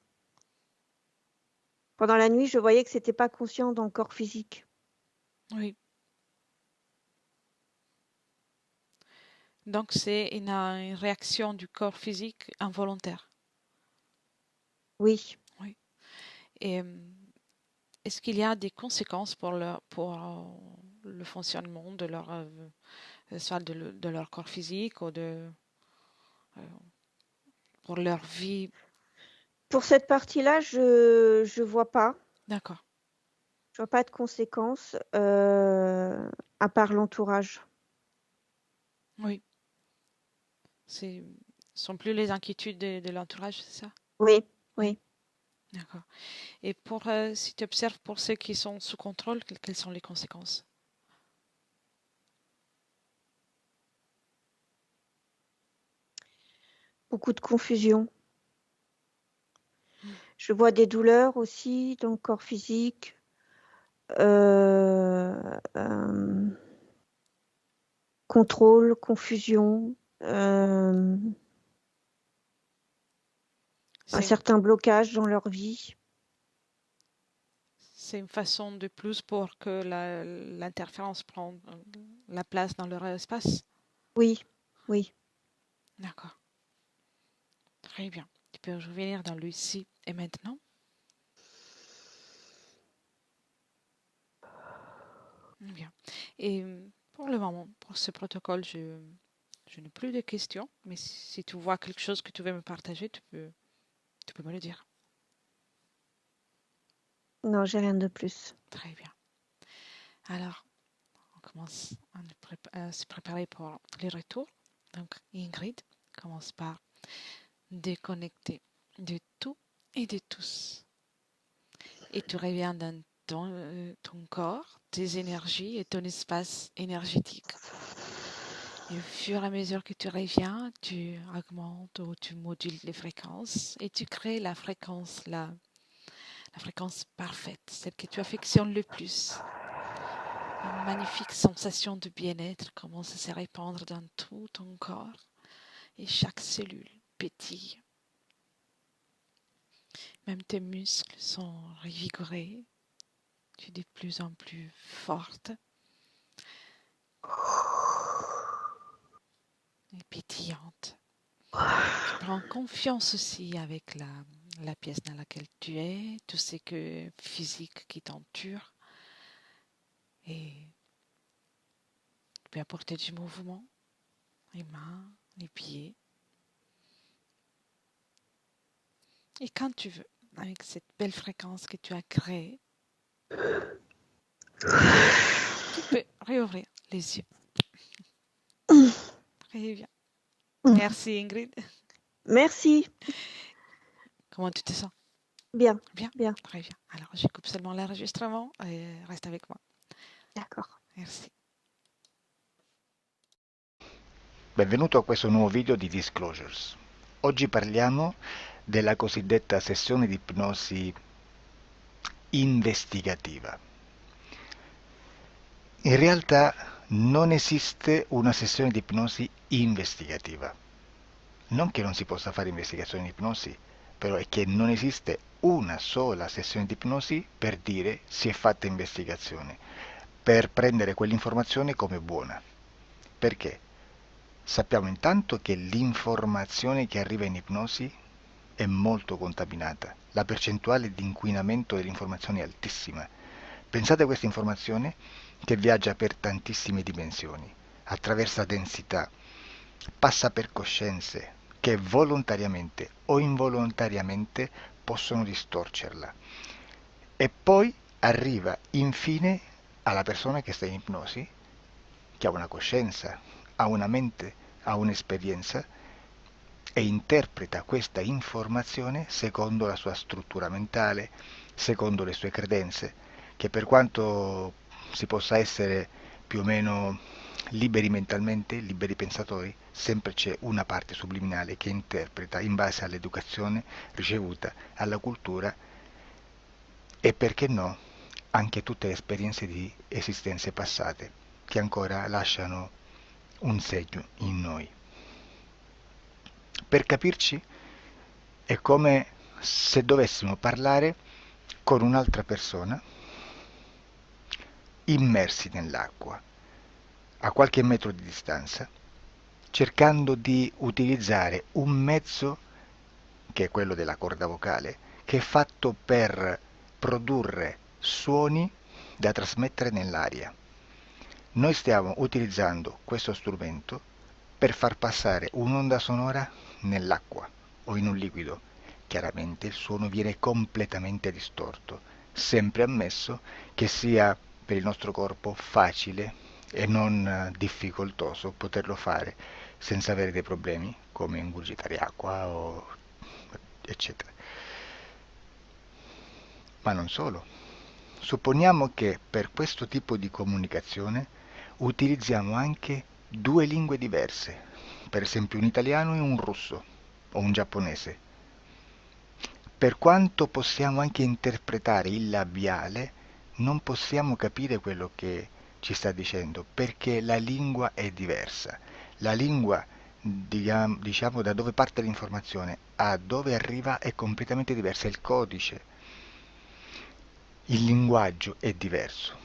pendant la nuit, je voyais que c'était pas conscient dans le corps physique. Oui. Donc c'est une réaction du corps physique involontaire. Oui. Oui. Et est-ce qu'il y a des conséquences pour le fonctionnement de leur, soit de leur corps physique ou euh, pour leur vie? Pour cette partie-là, je vois pas. D'accord. Je vois pas de conséquences à part l'entourage. Oui. Ce sont plus les inquiétudes de l'entourage, c'est ça? Oui, Oui. oui. D'accord. Et si tu observes pour ceux qui sont sous contrôle, quelles sont les conséquences? Beaucoup de confusion. Mm. Je vois des douleurs aussi dans le corps physique. Euh, contrôle, confusion, un C'est certain blocage dans leur vie. C'est une façon de plus pour que l'interférence prenne la place dans leur espace. Oui, oui. D'accord. Très bien. Tu peux revenir dans le ici et maintenant. Bien. Et pour le moment, pour ce protocole, je n'ai plus de questions, mais si tu vois quelque chose que tu veux me partager, tu peux me le dire. Non, j'ai rien de plus. Très bien. Alors, on commence à se préparer pour les retours. Donc, Ingrid commence par déconnecter de tout et de tous. Et tu reviens dans ton corps, tes énergies et ton espace énergétique. Et au fur et à mesure que tu reviens, tu augmentes ou tu modules les fréquences et tu crées la fréquence parfaite, celle que tu affectionnes le plus. Une magnifique sensation de bien-être commence à se répandre dans tout ton corps et chaque cellule pétille. Même tes muscles sont revigorés. Tu es de plus en plus forte et pétillante. Tu prends confiance aussi avec la pièce dans laquelle tu es, tout ce que physique qui t'entoure. Et tu peux apporter du mouvement, les mains, les pieds. Et quand tu veux, avec cette belle fréquence que tu as créée, tu peux réouvrir les yeux. Très bien. Merci Ingrid. Merci. Comment tu te sens? Bien, Bien? bien. Très bien. Alors, je coupe seulement l'enregistrement et reste avec moi. D'accord. Merci. Benvenuto a questo nuovo video di Disclosures. Oggi parliamo della cosiddetta sessione di ipnosi investigativa. In realtà non esiste una sessione di ipnosi investigativa. Non che non si possa fare investigazione di ipnosi, però è che non esiste una sola sessione di ipnosi per dire si è fatta investigazione, per prendere quell'informazione come buona. Perché? Sappiamo intanto che l'informazione che arriva in ipnosi è molto contaminata. La percentuale di inquinamento dell'informazione è altissima. Pensate a questa informazione che viaggia per tantissime dimensioni, attraversa densità, passa per coscienze che volontariamente o involontariamente possono distorcerla. E poi arriva infine alla persona che sta in ipnosi, che ha una coscienza, ha una mente, ha un'esperienza e interpreta questa informazione secondo la sua struttura mentale, secondo le sue credenze, che per quanto si possa essere più o meno liberi mentalmente, liberi pensatori, sempre c'è una parte subliminale che interpreta in base all'educazione ricevuta, alla cultura e perché no, anche tutte le esperienze di esistenze passate che ancora lasciano un segno in noi. Per capirci, è come se dovessimo parlare con un'altra persona immersi nell'acqua, a qualche metro di distanza, cercando di utilizzare un mezzo, che è quello della corda vocale, che è fatto per produrre suoni da trasmettere nell'aria. Noi stiamo utilizzando questo strumento per far passare un'onda sonora nell'acqua o in un liquido. Chiaramente il suono viene completamente distorto, sempre ammesso che sia per il nostro corpo facile e non difficoltoso poterlo fare senza avere dei problemi come ingurgitare acqua o eccetera. Ma non solo. Supponiamo che per questo tipo di comunicazione utilizziamo anche due lingue diverse, per esempio un italiano e un russo o un giapponese. Per quanto possiamo anche interpretare il labiale, non possiamo capire quello che ci sta dicendo, perché la lingua è diversa. La lingua, diciamo, da dove parte l'informazione a dove arriva è completamente diversa, il codice, il linguaggio è diverso,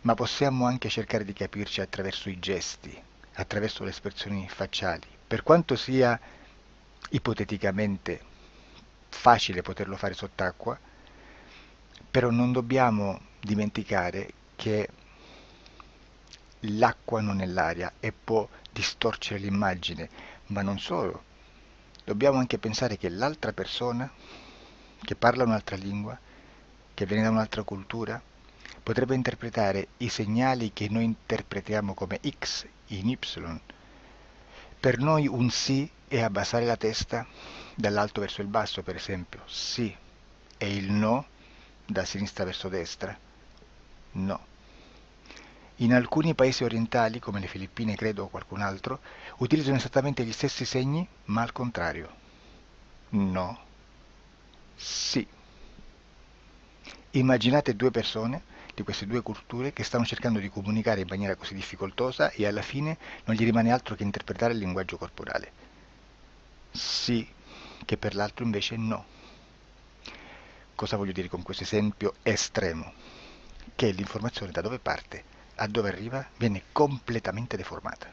ma possiamo anche cercare di capirci attraverso i gesti, attraverso le espressioni facciali. Per quanto sia ipoteticamente facile poterlo fare sott'acqua, però non dobbiamo dimenticare che l'acqua non è l'aria e può distorcere l'immagine, ma non solo. Dobbiamo anche pensare che l'altra persona, che parla un'altra lingua, che viene da un'altra cultura, potrebbe interpretare i segnali che noi interpretiamo come X in Y. Per noi un sì è abbassare la testa dall'alto verso il basso, per esempio, sì, e il no da sinistra verso destra, no. In alcuni paesi orientali, come le Filippine credo o qualcun altro, utilizzano esattamente gli stessi segni, ma al contrario. No, sì. Immaginate due persone di queste due culture che stanno cercando di comunicare in maniera così difficoltosa e alla fine non gli rimane altro che interpretare il linguaggio corporale. Sì, che per l'altro invece no. Cosa voglio dire con questo esempio estremo? Che l'informazione da dove parte a dove arriva viene completamente deformata.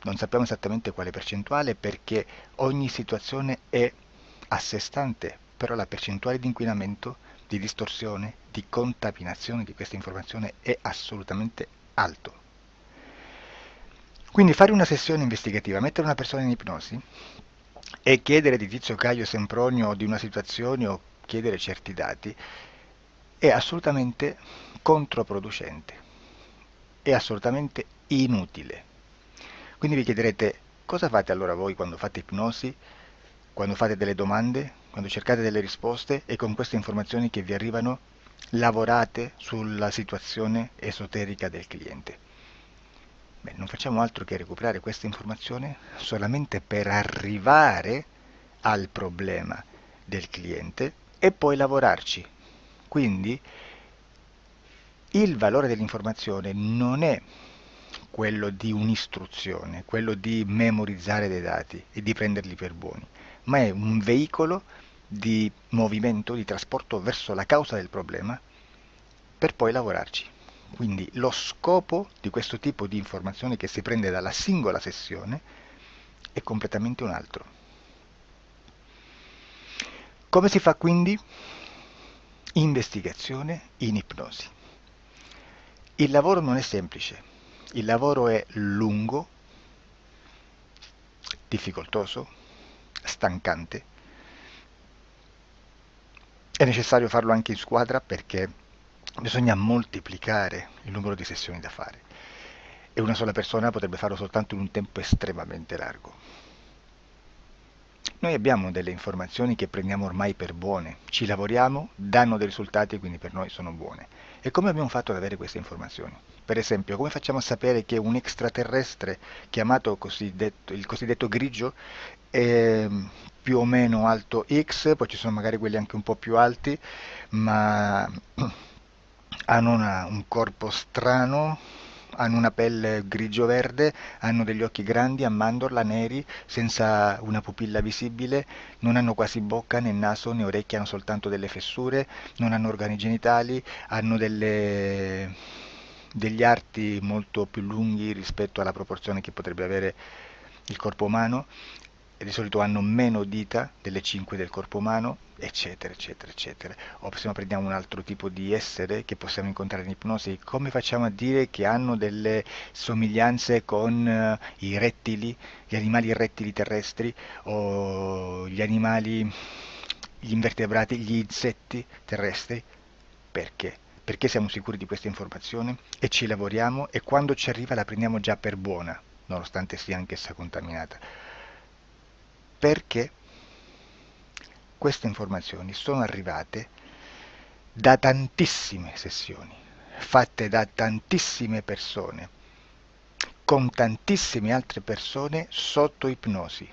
Non sappiamo esattamente quale percentuale perché ogni situazione è a sé stante, però la percentuale di inquinamento, di distorsione, di contaminazione di questa informazione è assolutamente alto. Quindi fare una sessione investigativa, mettere una persona in ipnosi e chiedere di Tizio Caio Sempronio di una situazione o chiedere certi dati è assolutamente controproducente, è assolutamente inutile. Quindi vi chiederete cosa fate allora voi quando fate ipnosi, quando fate delle domande, quando cercate delle risposte e con queste informazioni che vi arrivano lavorate sulla situazione esoterica del cliente. Beh, non facciamo altro che recuperare questa informazione solamente per arrivare al problema del cliente e poi lavorarci. Quindi il valore dell'informazione non è quello di un'istruzione, quello di memorizzare dei dati e di prenderli per buoni, ma è un veicolo di movimento, di trasporto verso la causa del problema per poi lavorarci. Quindi lo scopo di questo tipo di informazione che si prende dalla singola sessione è completamente un altro. Come si fa quindi? Investigazione in ipnosi. Il lavoro non è semplice, il lavoro è lungo, difficoltoso, stancante. È necessario farlo anche in squadra perché bisogna moltiplicare il numero di sessioni da fare e una sola persona potrebbe farlo soltanto in un tempo estremamente largo. Noi abbiamo delle informazioni che prendiamo ormai per buone, ci lavoriamo, danno dei risultati e quindi per noi sono buone. E come abbiamo fatto ad avere queste informazioni? Per esempio, come facciamo a sapere che un extraterrestre chiamato il cosiddetto grigio è più o meno alto X, poi ci sono magari quelli anche un po' più alti, ma hanno un corpo strano, hanno una pelle grigio-verde, hanno degli occhi grandi a mandorla neri, senza una pupilla visibile, non hanno quasi bocca né naso né orecchie, hanno soltanto delle fessure, non hanno organi genitali, hanno degli arti molto più lunghi rispetto alla proporzione che potrebbe avere il corpo umano, e di solito hanno meno dita delle 5 del corpo umano, eccetera, eccetera, eccetera. O se prendiamo un altro tipo di essere che possiamo incontrare in ipnosi, come facciamo a dire che hanno delle somiglianze con i rettili, gli animali rettili terrestri o gli invertebrati, gli insetti terrestri? Perché? Perché siamo sicuri di questa informazione e ci lavoriamo e quando ci arriva la prendiamo già per buona, nonostante sia anch'essa contaminata. Perché queste informazioni sono arrivate da tantissime sessioni, fatte da tantissime persone, con tantissime altre persone sotto ipnosi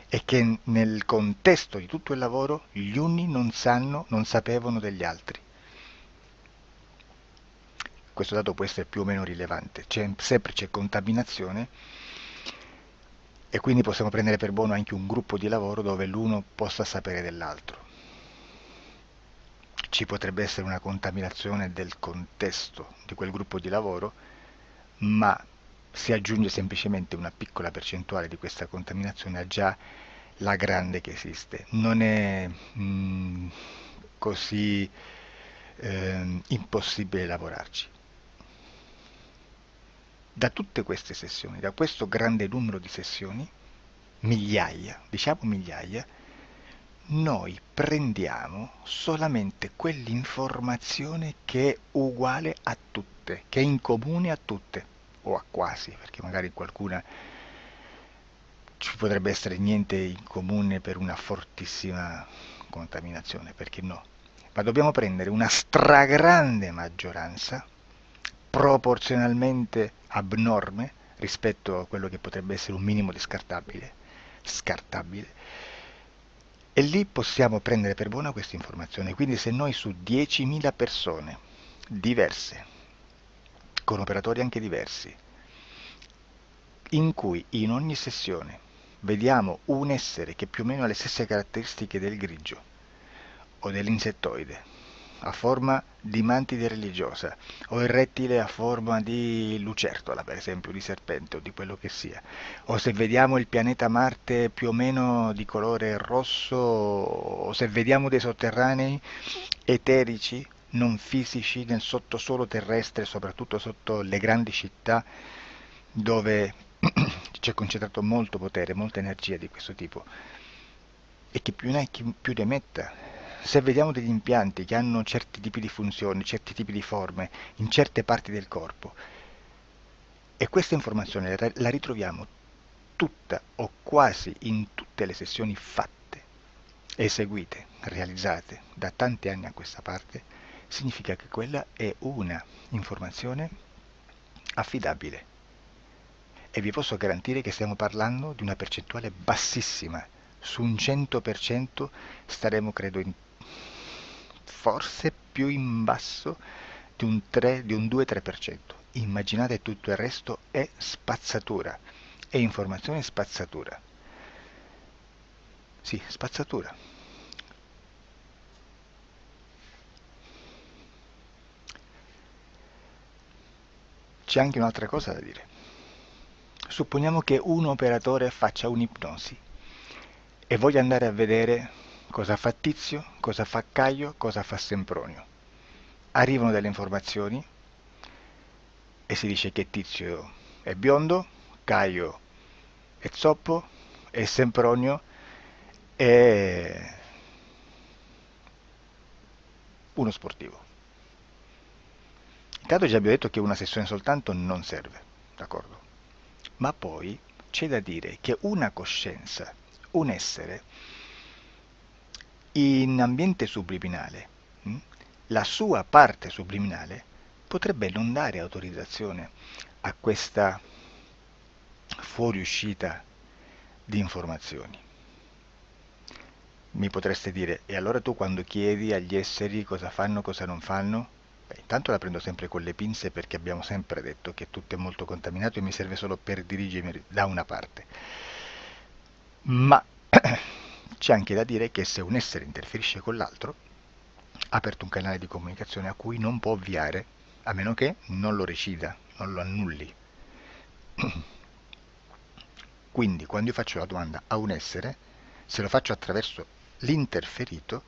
e che nel contesto di tutto il lavoro gli uni non sapevano degli altri. Questo dato può essere più o meno rilevante, sempre c'è contaminazione e quindi possiamo prendere per buono anche un gruppo di lavoro dove l'uno possa sapere dell'altro. Ci potrebbe essere una contaminazione del contesto di quel gruppo di lavoro, ma si aggiunge semplicemente una piccola percentuale di questa contaminazione a già la grande che esiste. Non è così impossibile lavorarci. Da tutte queste sessioni, da questo grande numero di sessioni, migliaia, diciamo migliaia, noi prendiamo solamente quell'informazione che è uguale a tutte, che è in comune a tutte, o a quasi, perché magari qualcuna ci potrebbe essere niente in comune per una fortissima contaminazione, perché no? Ma dobbiamo prendere una stragrande maggioranza, proporzionalmente abnorme rispetto a quello che potrebbe essere un minimo di scartabile, e lì possiamo prendere per buona questa informazione. Quindi se noi su 10.000 persone diverse, con operatori anche diversi, in cui in ogni sessione vediamo un essere che più o meno ha le stesse caratteristiche del grigio o dell'insettoide, a forma di mantide religiosa, o il rettile a forma di lucertola, per esempio, di serpente o di quello che sia, o se vediamo il pianeta Marte più o meno di colore rosso, o se vediamo dei sotterranei eterici, non fisici, nel sottosuolo terrestre, soprattutto sotto le grandi città, dove c'è concentrato molto potere, molta energia di questo tipo, e chi più ne ha chi più ne metta. Se vediamo degli impianti che hanno certi tipi di funzioni, certi tipi di forme in certe parti del corpo, e questa informazione la ritroviamo tutta o quasi in tutte le sessioni fatte, eseguite, realizzate da tanti anni a questa parte, significa che quella è una informazione affidabile. E vi posso garantire che stiamo parlando di una percentuale bassissima. Su un 100% staremo, credo, forse più in basso di un 2-3%. Immaginate, tutto il resto è spazzatura, è informazione spazzatura. Sì, spazzatura. c'è anche un'altra cosa da dire. Supponiamo che un operatore faccia un'ipnosi e voglia andare a vedere cosa fa Tizio, cosa fa Caio, cosa fa Sempronio. Arrivano delle informazioni e si dice che Tizio è biondo, Caio è zoppo e Sempronio è uno sportivo. Intanto già abbiamo detto che una sessione soltanto non serve, d'accordo? Ma poi c'è da dire che una coscienza, un essere, in ambiente subliminale, la sua parte subliminale potrebbe non dare autorizzazione a questa fuoriuscita di informazioni. Mi potreste dire, e allora tu quando chiedi agli esseri cosa fanno, cosa non fanno? Beh, intanto la prendo sempre con le pinze perché abbiamo sempre detto che tutto è molto contaminato e mi serve solo per dirigermi da una parte. Ma c'è anche da dire che se un essere interferisce con l'altro, ha aperto un canale di comunicazione a cui non può ovviare, a meno che non lo recida, non lo annulli. Quindi quando io faccio la domanda a un essere, se lo faccio attraverso l'interferito,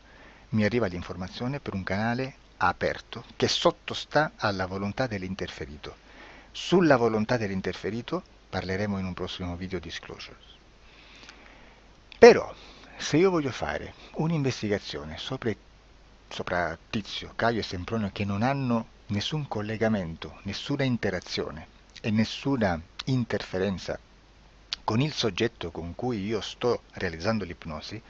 mi arriva l'informazione per un canale aperto che sottostà alla volontà dell'interferito. Sulla volontà dell'interferito parleremo in un prossimo video disclosures. Però, se io voglio fare un'investigazione sopra Tizio, Caio e Sempronio che non hanno nessun collegamento, nessuna interazione e nessuna interferenza con il soggetto con cui io sto realizzando l'ipnosi,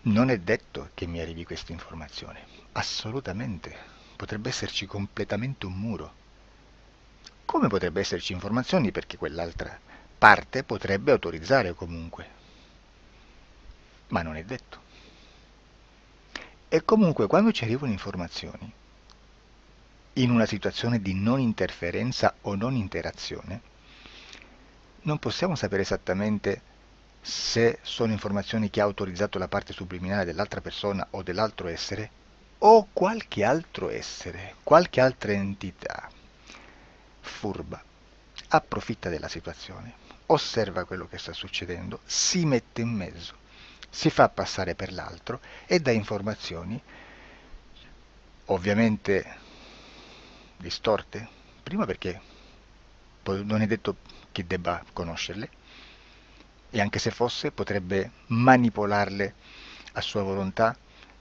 non è detto che mi arrivi questa informazione. Assolutamente. Potrebbe esserci completamente un muro. Come potrebbe esserci informazioni perché quell'altra parte potrebbe autorizzare comunque. Ma non è detto. E comunque quando ci arrivano informazioni, in una situazione di non interferenza o non interazione, non possiamo sapere esattamente se sono informazioni che ha autorizzato la parte subliminale dell'altra persona o dell'altro essere, o qualche altro essere, qualche altra entità furba, approfitta della situazione, osserva quello che sta succedendo, si mette in mezzo, si fa passare per l'altro e dà informazioni, ovviamente distorte, prima perché non è detto che debba conoscerle, e anche se fosse potrebbe manipolarle a sua volontà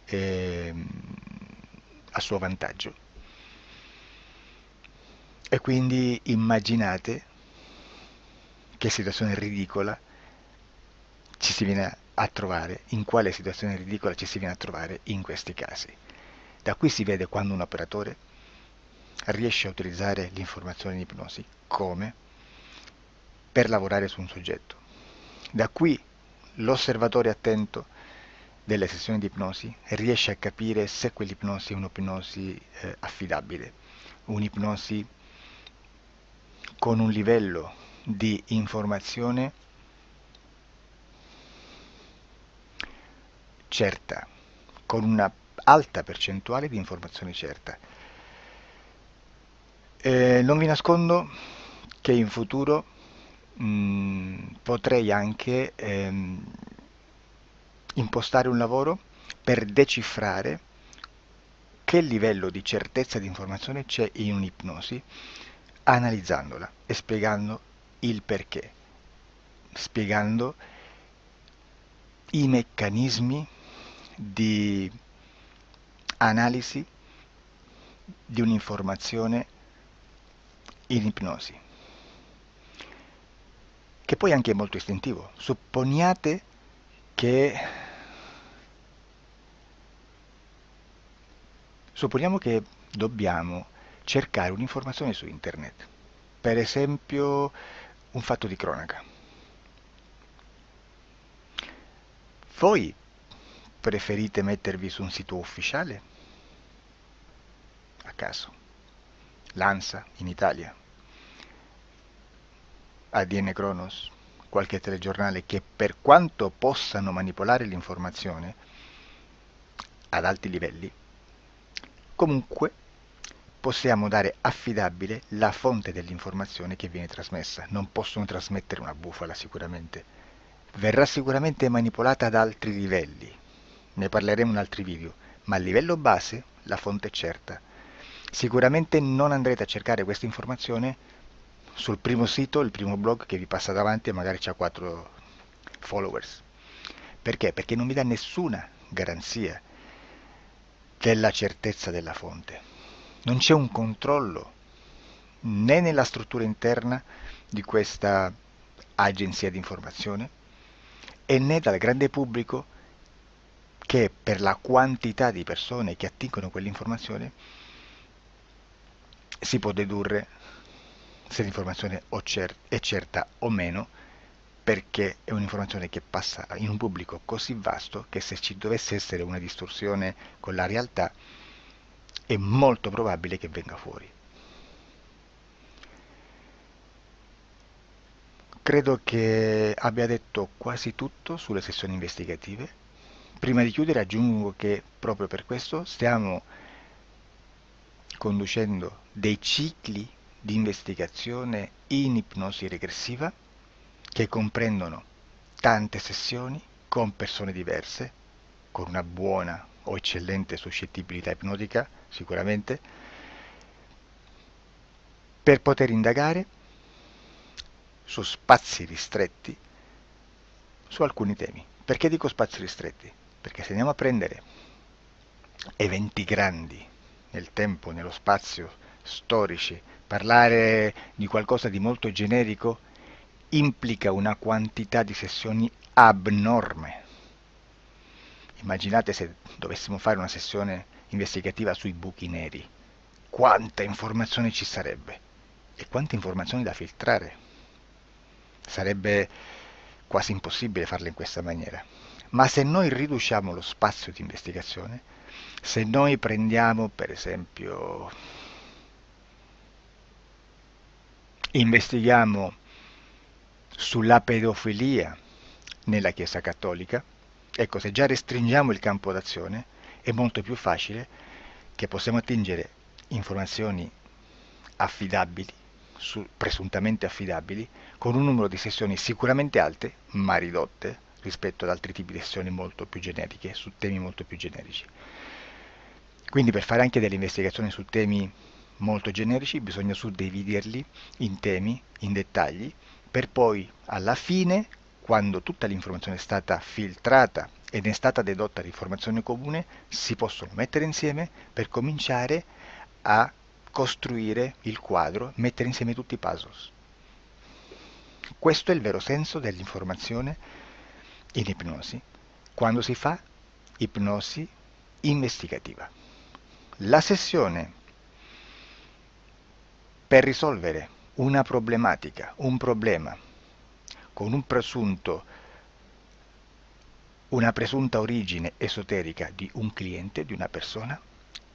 e a suo vantaggio. E quindi immaginate che situazione ridicola ci si viene a trovare, in quale situazione ridicola ci si viene a trovare in questi casi. Da qui si vede quando un operatore riesce a utilizzare l'informazione in ipnosi come per lavorare su un soggetto. Da qui l'osservatore attento delle sessioni di ipnosi riesce a capire se quell'ipnosi è un'ipnosi affidabile, un'ipnosi con un livello di informazione certa, con una alta percentuale di informazione certa. Non vi nascondo che in futuro potrei anche impostare un lavoro per decifrare che livello di certezza di informazione c'è in un'ipnosi, analizzandola e spiegando il perché, spiegando i meccanismi di analisi di un'informazione in ipnosi, che poi anche è molto istintivo. Supponiamo che dobbiamo cercare un'informazione su internet, per esempio un fatto di cronaca. Voi preferite mettervi su un sito ufficiale? A caso. L'ANSA in Italia, ADN Kronos, qualche telegiornale che per quanto possano manipolare l'informazione ad alti livelli, comunque possiamo dare affidabile la fonte dell'informazione che viene trasmessa. Non possono trasmettere una bufala sicuramente. Verrà sicuramente manipolata ad altri livelli. Ne parleremo in altri video, ma a livello base la fonte è certa. Sicuramente non andrete a cercare questa informazione sul primo sito, il primo blog che vi passa davanti e magari ha 4 followers. Perché? Perché non vi dà nessuna garanzia della certezza della fonte. Non c'è un controllo né nella struttura interna di questa agenzia di informazione e né dal grande pubblico, che per la quantità di persone che attingono quell'informazione si può dedurre se l'informazione è certa o meno, perché è un'informazione che passa in un pubblico così vasto che se ci dovesse essere una distorsione con la realtà è molto probabile che venga fuori. Credo che abbia detto quasi tutto sulle sessioni investigative. Prima di chiudere aggiungo che proprio per questo stiamo conducendo dei cicli di investigazione in ipnosi regressiva che comprendono tante sessioni con persone diverse, con una buona o eccellente suscettibilità ipnotica sicuramente, per poter indagare su spazi ristretti su alcuni temi. Perché dico spazi ristretti? Perché se andiamo a prendere eventi grandi nel tempo, nello spazio, storici, parlare di qualcosa di molto generico implica una quantità di sessioni abnorme. Immaginate se dovessimo fare una sessione investigativa sui buchi neri, quanta informazione ci sarebbe e quante informazioni da filtrare. Sarebbe quasi impossibile farlo in questa maniera. Ma se noi riduciamo lo spazio di investigazione, se noi prendiamo per esempio, investighiamo sulla pedofilia nella Chiesa Cattolica, ecco, se già restringiamo il campo d'azione è molto più facile che possiamo attingere informazioni affidabili, presuntamente affidabili, con un numero di sessioni sicuramente alte, ma ridotte rispetto ad altri tipi di sessioni molto più generiche, su temi molto più generici. Quindi per fare anche delle investigazioni su temi molto generici bisogna suddividerli in temi, in dettagli, per poi alla fine, quando tutta l'informazione è stata filtrata ed è stata dedotta di informazione comune, si possono mettere insieme per cominciare a costruire il quadro, mettere insieme tutti i puzzles. Questo è il vero senso dell'informazione in ipnosi, quando si fa ipnosi investigativa. La sessione per risolvere una problematica, un problema, con una presunta origine esoterica di un cliente, di una persona,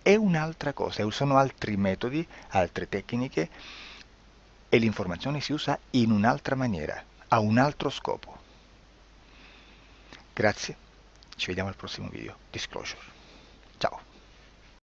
è un'altra cosa, sono altri metodi, altre tecniche e l'informazione si usa in un'altra maniera, ha un altro scopo. Grazie, ci vediamo al prossimo video. Disclosure. Ciao.